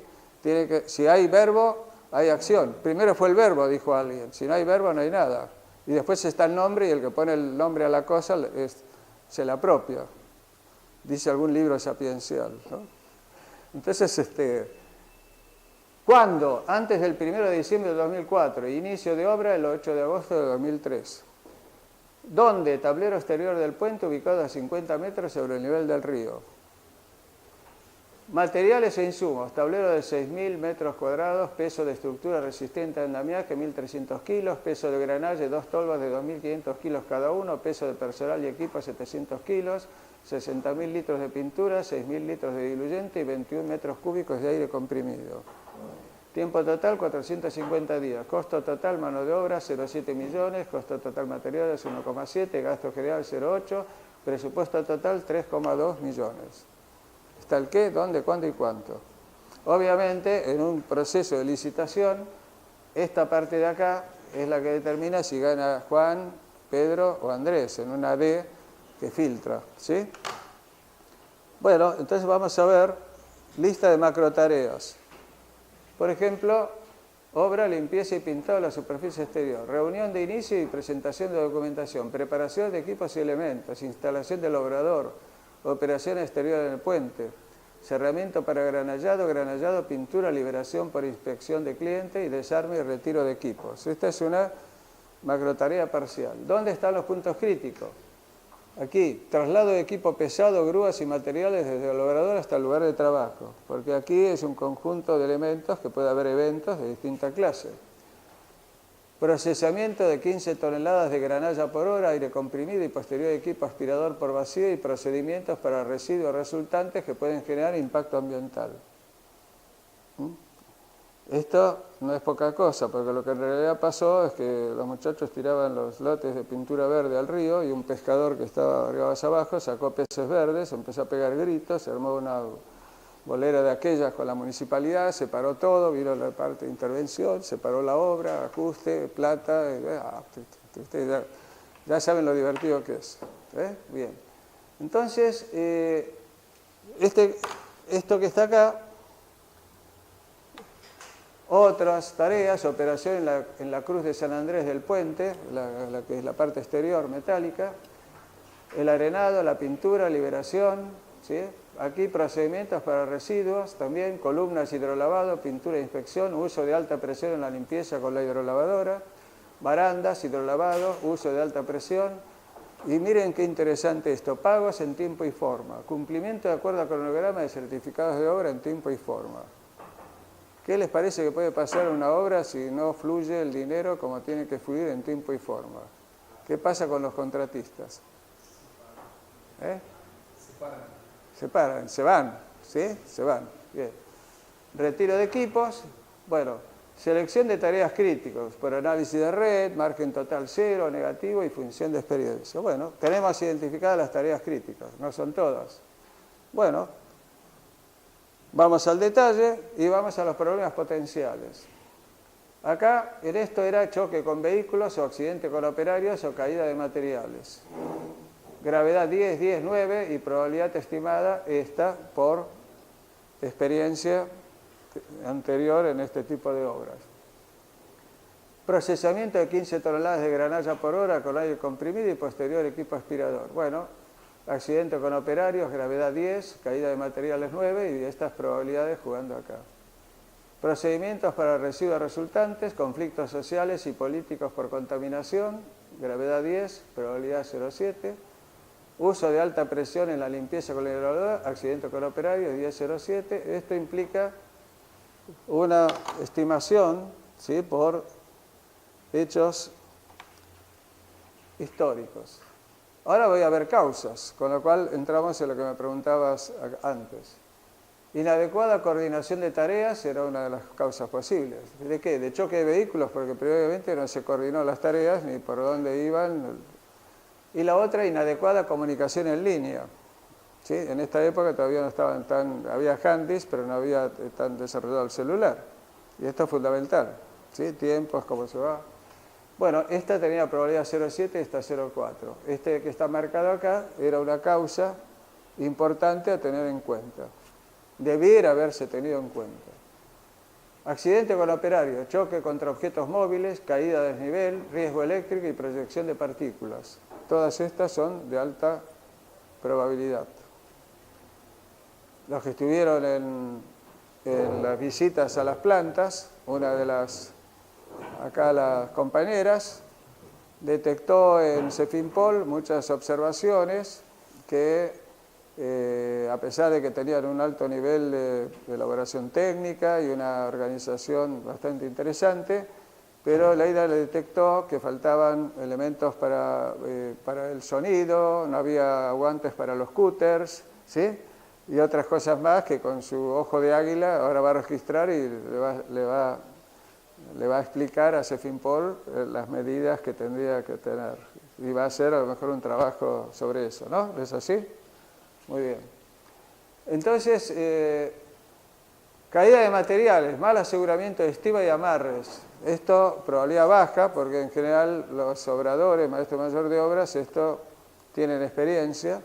Si hay verbo, hay acción. Primero fue el verbo, dijo alguien. Si no hay verbo, no hay nada. Y después está el nombre y el que pone el nombre a la cosa se la apropia, dice algún libro sapiencial, ¿no? Entonces, ¿cuándo? Antes del 1 de diciembre de 2004, inicio de obra el 8 de agosto de 2003. ¿Dónde? Tablero exterior del puente ubicado a 50 metros sobre el nivel del río. Materiales e insumos, tablero de 6.000 metros cuadrados, peso de estructura resistente a andamiaje 1.300 kilos, peso de granaje 2 tolvas de 2.500 kilos cada uno, peso de personal y equipo 700 kilos, 60.000 litros de pintura, 6.000 litros de diluyente y 21 metros cúbicos de aire comprimido. Tiempo total 450 días, costo total mano de obra 0,7 millones, costo total materiales 1,7, gasto general 0,8, presupuesto total 3,2 millones. ¿Está el qué, dónde, cuándo y cuánto? Obviamente, en un proceso de licitación, esta parte de acá es la que determina si gana Juan, Pedro o Andrés, en una D que filtra, ¿sí? Bueno, entonces vamos a ver lista de macrotareas. Por ejemplo, obra, limpieza y pintado de la superficie exterior, reunión de inicio y presentación de documentación, preparación de equipos y elementos, instalación del obrador, operación exterior en el puente, cerramiento para granallado, pintura, liberación por inspección de cliente y desarme y retiro de equipos. Esta es una macrotarea parcial. ¿Dónde están los puntos críticos? Aquí, traslado de equipo pesado, grúas y materiales desde el obrador hasta el lugar de trabajo, porque aquí es un conjunto de elementos que puede haber eventos de distinta clase. Procesamiento de 15 toneladas de granalla por hora, aire comprimido y posterior equipo aspirador por vacío y procedimientos para residuos resultantes que pueden generar impacto ambiental. Esto no es poca cosa, porque lo que en realidad pasó es que los muchachos tiraban los lotes de pintura verde al río y un pescador que estaba arriba abajo sacó peces verdes, empezó a pegar gritos, se armó una bolera de aquellas con la municipalidad, se paró todo, vino la parte de intervención, se paró la obra, ajuste, plata, ustedes ya saben lo divertido que es. Bien. Entonces, esto que está acá, otras tareas, operación en la cruz de San Andrés del puente, la que es la parte exterior metálica, el arenado, la pintura, liberación, ¿sí? Aquí procedimientos para residuos, también columnas hidrolavado, pintura e inspección, uso de alta presión en la limpieza con la hidrolavadora, barandas, hidrolavado, uso de alta presión. Y miren qué interesante esto, pagos en tiempo y forma, cumplimiento de acuerdo al cronograma de certificados de obra en tiempo y forma. ¿Qué les parece que puede pasar en una obra si no fluye el dinero como tiene que fluir en tiempo y forma? ¿Qué pasa con los contratistas? Se paran, se van, ¿sí? Se van, bien. Retiro de equipos, bueno, selección de tareas críticas por análisis de red, margen total 0, negativo y función de experiencia. Bueno, tenemos identificadas las tareas críticas, no son todas. Bueno, vamos al detalle y vamos a los problemas potenciales. Acá, en esto era choque con vehículos o accidente con operarios o caída de materiales. Gravedad 10, 10, 9 y probabilidad estimada esta por experiencia anterior en este tipo de obras. Procesamiento de 15 toneladas de granalla por hora con aire comprimido y posterior equipo aspirador. Bueno, accidente con operarios, gravedad 10, caída de materiales 9 y estas probabilidades jugando acá. Procedimientos para residuos resultantes, conflictos sociales y políticos por contaminación, gravedad 10, probabilidad 0,7. Uso de alta presión en la limpieza con el hidrolavador, accidente con operarios 10,07. Esto implica una estimación, ¿sí?, por hechos históricos. Ahora voy a ver causas, con lo cual entramos en lo que me preguntabas antes. Inadecuada coordinación de tareas era una de las causas posibles. ¿De qué? De choque de vehículos, porque previamente no se coordinó las tareas ni por dónde iban. Y la otra, inadecuada comunicación en línea. ¿Sí? En esta época todavía no estaban había handys, pero no había tan desarrollado el celular. Y esto es fundamental. ¿Sí? Tiempos, cómo se va. Bueno, esta tenía probabilidad 0,7 y esta 0,4. Este que está marcado acá era una causa importante a tener en cuenta. Debiera haberse tenido en cuenta. Accidente con operario, choque contra objetos móviles, caída de desnivel, riesgo eléctrico y proyección de partículas. Todas estas son de alta probabilidad. Los que estuvieron en las visitas a las plantas, una de las compañeras, detectó en Cephinpol muchas observaciones que, a pesar de que tenían un alto nivel de elaboración técnica y una organización bastante interesante, pero Leida le detectó que faltaban elementos para el sonido, no había aguantes para los cúters, ¿sí? Y otras cosas más que con su ojo de águila ahora va a registrar y le va a explicar a Cephinpol las medidas que tendría que tener. Y va a hacer a lo mejor un trabajo sobre eso, ¿no? ¿Es así? Muy bien. Entonces, caída de materiales, mal aseguramiento de estiba y amarres. Esto, probabilidad baja, porque en general los obradores, maestro mayor de obras, esto tienen experiencia,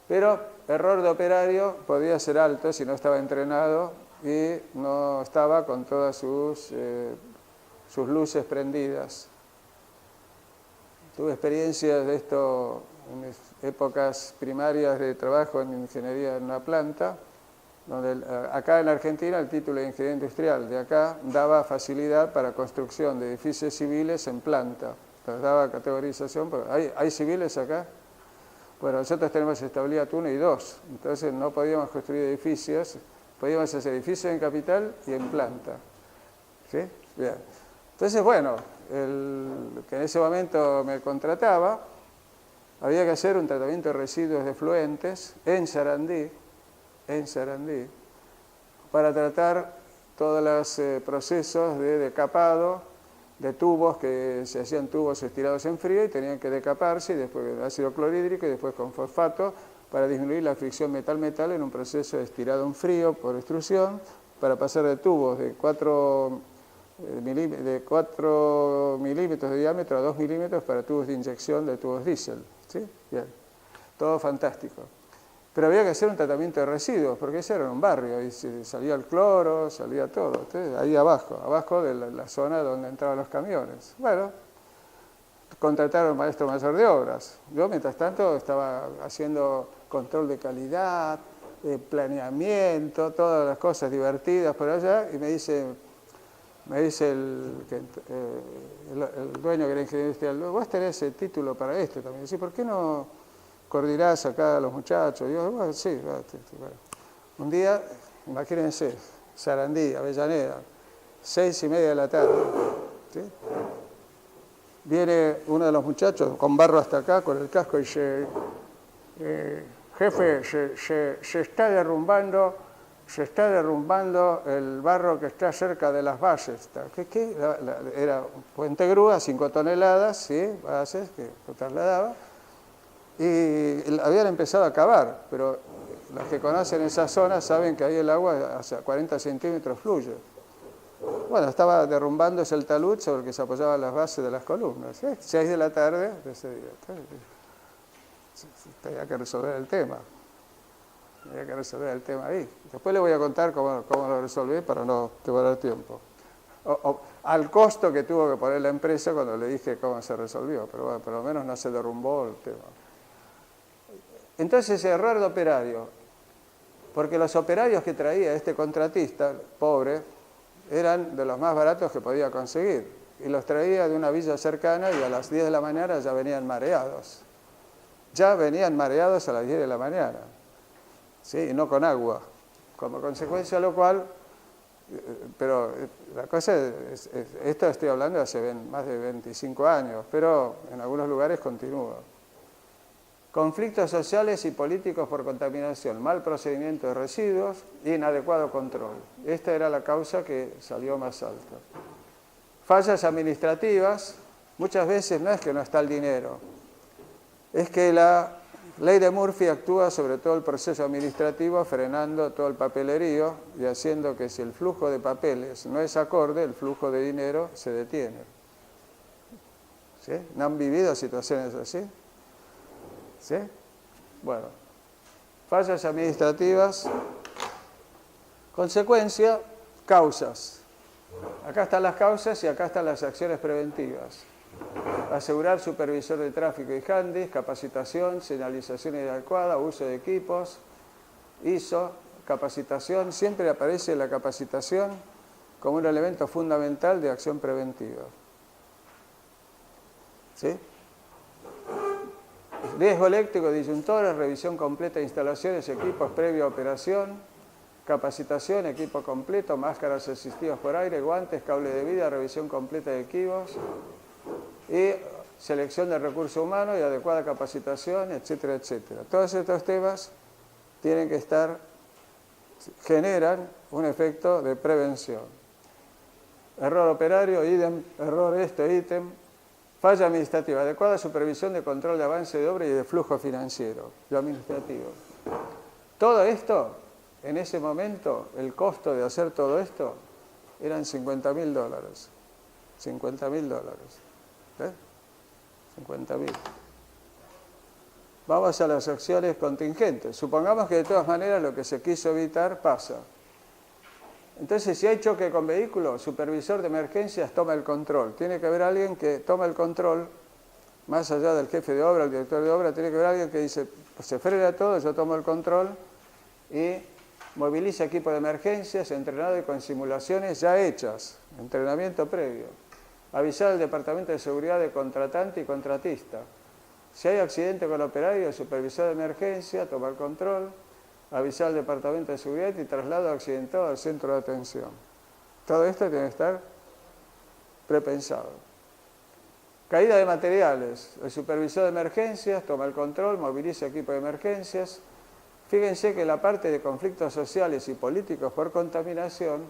pero error de operario podía ser alto si no estaba entrenado y no estaba con todas sus luces prendidas. Tuve experiencias de esto en mis épocas primarias de trabajo en ingeniería en una planta, donde acá en Argentina el título de ingeniería industrial de acá daba facilidad para construcción de edificios civiles en planta. Entonces daba categorización. ¿Hay civiles acá? Bueno, nosotros tenemos estabilidad 1 y 2, entonces no podíamos construir edificios, podíamos hacer edificios en capital y en planta. ¿Sí? Bien. Entonces, bueno, el que en ese momento me contrataba, había que hacer un tratamiento de residuos de efluentes en Sarandí, para tratar todos los procesos de decapado de tubos que se hacían tubos estirados en frío y tenían que decaparse, y después con ácido clorhídrico y después con fosfato para disminuir la fricción metal-metal en un proceso de estirado en frío por extrusión, para pasar de tubos de 4 milímetros de diámetro a 2 milímetros para tubos de inyección de tubos diésel. ¿Sí? Bien. Todo fantástico. Pero había que hacer un tratamiento de residuos, porque ese era un barrio, y salía el cloro, salía todo. Entonces, ahí abajo de la zona donde entraban los camiones. Bueno, contrataron maestro mayor de obras. Yo, mientras tanto, estaba haciendo control de calidad, planeamiento, todas las cosas divertidas por allá, y me dice el dueño que era ingeniero industrial, vos tenés el título para esto también. Dice, ¿por qué no coordinás acá a los muchachos? Y yo, bueno, sí. Bueno. Un día, imagínense, Sarandí, Avellaneda, 6:30 de la tarde. ¿Sí? Viene uno de los muchachos con barro hasta acá, con el casco, y dice, jefe, se está derrumbando el barro que está cerca de las bases. ¿Qué? Era puente grúa, 5 toneladas, ¿sí? Bases que trasladaba. Y habían empezado a cavar, pero los que conocen esa zona saben que ahí el agua hacia 40 centímetros fluye. Bueno, estaba derrumbándose el talud sobre el que se apoyaban las bases de las columnas. 6 de la tarde de ese día. Tenía que resolver el tema. Ahí. Después le voy a contar cómo lo resolví para no devorar tiempo. Al costo que tuvo que poner la empresa cuando le dije cómo se resolvió, pero bueno, por lo menos no se derrumbó el tema. Entonces, error de operario, porque los operarios que traía este contratista, pobre, eran de los más baratos que podía conseguir, y los traía de una villa cercana y a las 10 de la mañana ya venían mareados. Ya venían mareados a las 10 de la mañana, ¿sí? Y no con agua, como consecuencia de lo cual, pero la cosa es, esto estoy hablando de hace más de 25 años, pero en algunos lugares continúa. Conflictos sociales y políticos por contaminación, mal procedimiento de residuos e inadecuado control. Esta era la causa que salió más alta. Fallas administrativas, muchas veces no es que no está el dinero, es que la ley de Murphy actúa sobre todo el proceso administrativo, frenando todo el papelerío y haciendo que si el flujo de papeles no es acorde, el flujo de dinero se detiene. ¿Sí? ¿No han vivido situaciones así? ¿Sí? Bueno, fallas administrativas, consecuencia, causas. Acá están las causas y acá están las acciones preventivas. Asegurar supervisor de tráfico y handys, capacitación, señalización adecuada, uso de equipos, ISO, capacitación. Siempre aparece la capacitación como un elemento fundamental de acción preventiva. ¿Sí? Riesgo eléctrico, disyuntores, revisión completa de instalaciones, equipos previa operación, capacitación, equipo completo, máscaras asistivas por aire, guantes, cable de vida, revisión completa de equipos y selección de recursos humanos y adecuada capacitación, etcétera, etcétera. Todos estos temas tienen que generan un efecto de prevención. Error operario, idem, error ítem. Falla administrativa, adecuada supervisión de control de avance de obra y de flujo financiero, lo administrativo. Todo esto, en ese momento, el costo de hacer todo esto eran $50.000. $50.000. ¿Eh? 50.000. Vamos a las acciones contingentes. Supongamos que de todas maneras lo que se quiso evitar pasa. Entonces, si hay choque con vehículo, supervisor de emergencias toma el control. Tiene que haber alguien que toma el control, más allá del jefe de obra, el director de obra, tiene que haber alguien que dice, pues se frena todo, yo tomo el control y moviliza equipo de emergencias entrenado y con simulaciones ya hechas, entrenamiento previo. Avisar al departamento de seguridad de contratante y contratista. Si hay accidente con operario, el supervisor de emergencia toma el control, avisar al departamento de seguridad y traslado accidentado al centro de atención. Todo esto tiene que estar prepensado. Caída de materiales. El supervisor de emergencias toma el control, moviliza equipo de emergencias. Fíjense que en la parte de conflictos sociales y políticos por contaminación,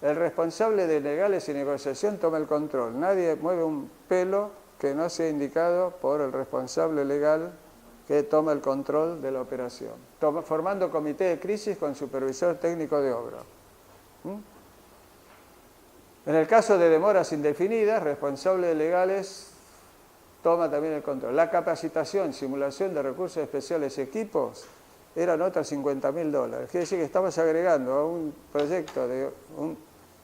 el responsable de legales y negociación toma el control. Nadie mueve un pelo que no sea indicado por el responsable legal que toma el control de la operación, formando comité de crisis con supervisor técnico de obra. En el caso de demoras indefinidas, responsable de legales toma también el control. La capacitación, simulación de recursos especiales y equipos eran otros $50.000. Quiere decir que estamos agregando a un proyecto de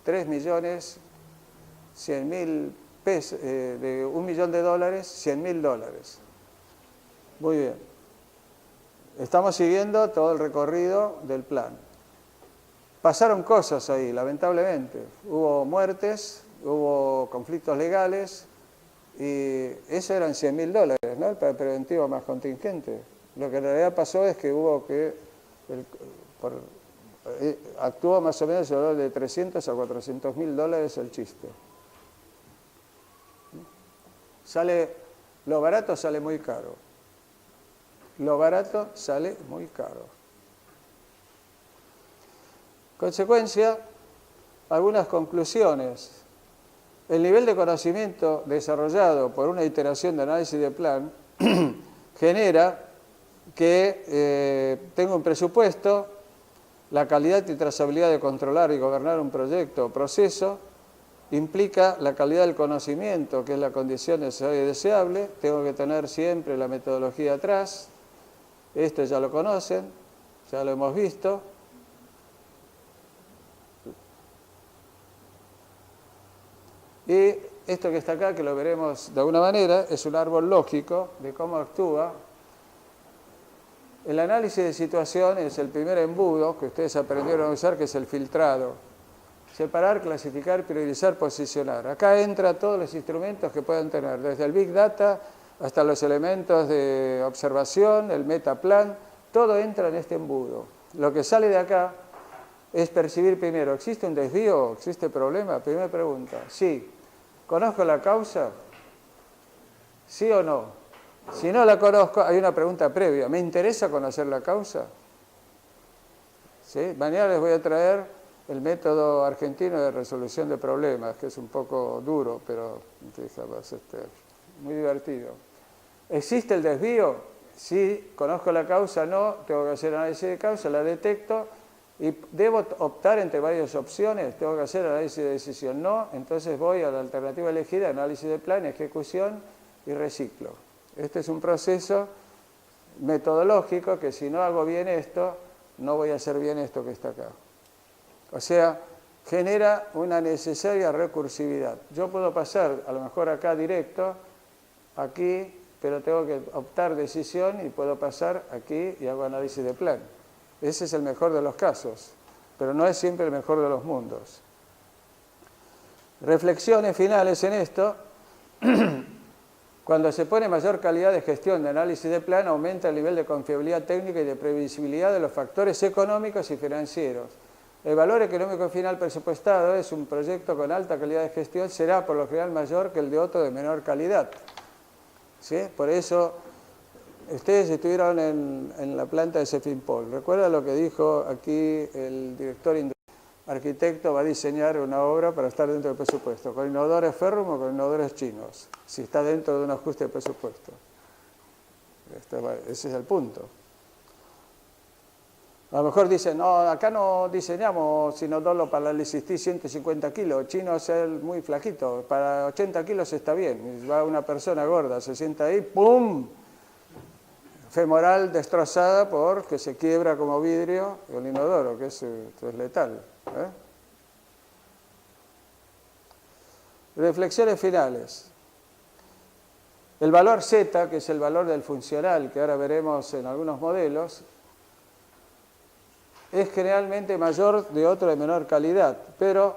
3.100.000 pesos, de $1 millón, $100.000. Muy bien. Estamos siguiendo todo el recorrido del plan. Pasaron cosas ahí, lamentablemente. Hubo muertes, hubo conflictos legales y eso eran $100.000, ¿no? El plan preventivo más contingente. Lo que en realidad pasó es que hubo que... actuó más o menos alrededor de $300.000 a $400.000 el chiste. Lo barato sale muy caro. Lo barato sale muy caro. Consecuencia, algunas conclusiones. El nivel de conocimiento desarrollado por una iteración de análisis de plan genera que tengo un presupuesto, la calidad y trazabilidad de controlar y gobernar un proyecto o proceso, implica la calidad del conocimiento, que es la condición necesaria y deseable. Tengo que tener siempre la metodología atrás. Esto ya lo conocen, ya lo hemos visto. Y esto que está acá, que lo veremos de alguna manera, es un árbol lógico de cómo actúa. El análisis de situación es el primer embudo que ustedes aprendieron a usar, que es el filtrado. Separar, clasificar, priorizar, posicionar. Acá entra todos los instrumentos que puedan tener, desde el Big Data hasta los elementos de observación, el metaplan, todo entra en este embudo. Lo que sale de acá es percibir primero, ¿existe un desvío? ¿Existe problema? Primera pregunta. Sí. ¿Conozco la causa? ¿Sí o no? Si no la conozco, hay una pregunta previa. ¿Me interesa conocer la causa? ¿Sí? Mañana les voy a traer el método argentino de resolución de problemas, que es un poco duro, pero muy divertido. ¿Existe el desvío? Sí, conozco la causa, no, tengo que hacer análisis de causa, la detecto y debo optar entre varias opciones, tengo que hacer análisis de decisión, no, entonces voy a la alternativa elegida, análisis de plan, ejecución y reciclo. Este es un proceso metodológico que si no hago bien esto, no voy a hacer bien esto que está acá. O sea, genera una necesaria recursividad. Yo puedo pasar, a lo mejor acá directo, aquí, pero tengo que optar decisión y puedo pasar aquí y hago análisis de plan. Ese es el mejor de los casos, pero no es siempre el mejor de los mundos. Reflexiones finales en esto. Cuando se pone mayor calidad de gestión de análisis de plan, aumenta el nivel de confiabilidad técnica y de previsibilidad de los factores económicos y financieros. El valor económico final presupuestado es un proyecto con alta calidad de gestión, será por lo general mayor que el de otro de menor calidad. ¿Sí? Por eso, ustedes estuvieron en la planta de Cefinpol. ¿Recuerda lo que dijo aquí el director arquitecto? Va a diseñar una obra para estar dentro del presupuesto, con inodores ferrum o con inodores chinos, si está dentro de un ajuste de presupuesto. Ese es el punto. A lo mejor dicen, no, acá no diseñamos inodoro para el ICT 150 kilos, chino es muy flaquito, para 80 kilos está bien. Y va una persona gorda, se sienta ahí, ¡pum! Femoral destrozada porque se quiebra como vidrio el inodoro, que es letal. Reflexiones finales. El valor Z, que es el valor del funcional, que ahora veremos en algunos modelos, es generalmente mayor de otro de menor calidad, pero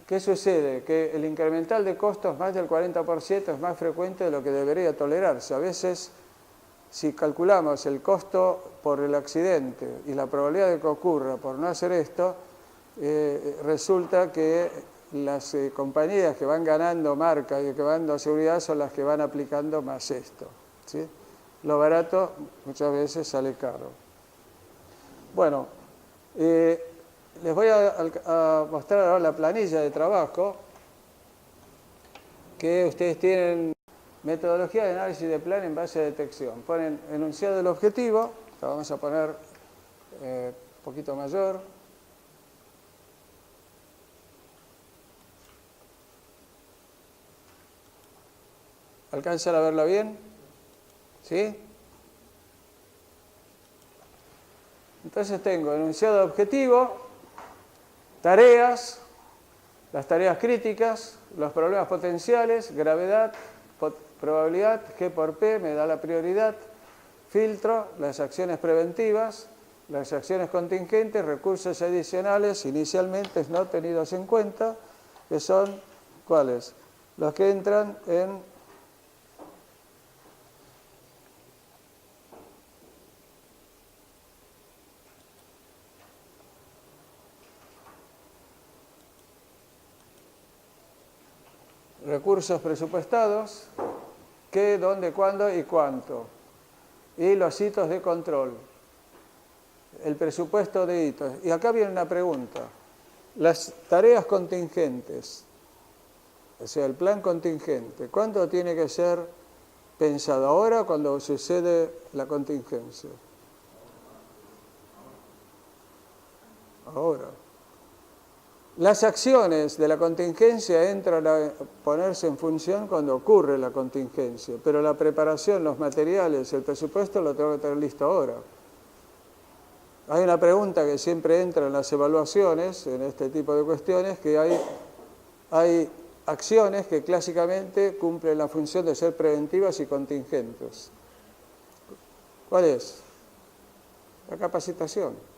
¿qué sucede? Que el incremental de costos más del 40% es más frecuente de lo que debería tolerarse. A veces, si calculamos el costo por el accidente y la probabilidad de que ocurra por no hacer esto, resulta que las compañías que van ganando marca y que van dando seguridad son las que van aplicando más esto, ¿sí? Lo barato muchas veces sale caro. Bueno, les voy a mostrar ahora la planilla de trabajo que ustedes tienen. Metodología de análisis de plan en base a detección. Ponen enunciado del objetivo, lo vamos a poner un poquito mayor. ¿Alcanzan a verlo bien? ¿Sí? Entonces tengo enunciado de objetivo, tareas, las tareas críticas, los problemas potenciales, gravedad, probabilidad, G por P me da la prioridad, filtro, las acciones preventivas, las acciones contingentes, recursos adicionales inicialmente no tenidos en cuenta, que son, ¿cuáles? Los que entran en recursos presupuestados, qué, dónde, cuándo y cuánto. Y los hitos de control. El presupuesto de hitos. Y acá viene una pregunta. Las tareas contingentes, o sea, el plan contingente, ¿cuándo tiene que ser pensado? ¿Ahora o cuando sucede la contingencia? Ahora. Las acciones de la contingencia entran a ponerse en función cuando ocurre la contingencia, pero la preparación, los materiales, el presupuesto lo tengo que tener listo ahora. Hay una pregunta que siempre entra en las evaluaciones, en este tipo de cuestiones, que hay acciones que clásicamente cumplen la función de ser preventivas y contingentes. ¿Cuál es? La capacitación.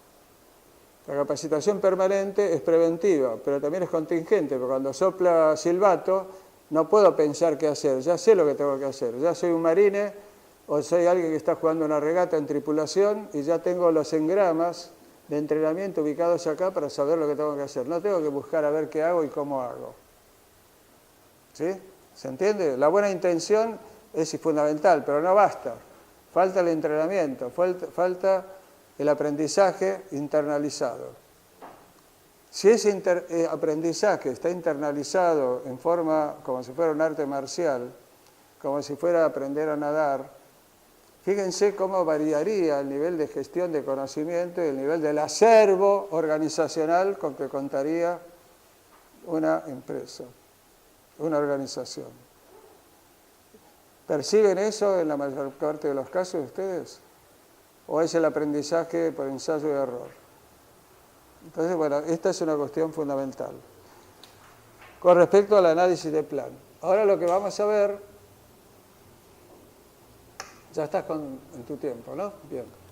La capacitación permanente es preventiva, pero también es contingente, porque cuando sopla silbato no puedo pensar qué hacer, ya sé lo que tengo que hacer, ya soy un marine o soy alguien que está jugando una regata en tripulación y ya tengo los engramas de entrenamiento ubicados acá para saber lo que tengo que hacer. No tengo que buscar a ver qué hago y cómo hago. ¿Sí? ¿Se entiende? La buena intención es fundamental, pero no basta. Falta el entrenamiento, falta el aprendizaje internalizado. Si ese aprendizaje está internalizado en forma como si fuera un arte marcial, como si fuera aprender a nadar, fíjense cómo variaría el nivel de gestión de conocimiento y el nivel del acervo organizacional con que contaría una empresa, una organización. ¿Perciben eso en la mayor parte de los casos ustedes? ¿O es el aprendizaje por ensayo y error? Entonces, bueno, esta es una cuestión fundamental. Con respecto al análisis de plan. Ahora lo que vamos a ver, ya estás en tu tiempo, ¿no? Bien.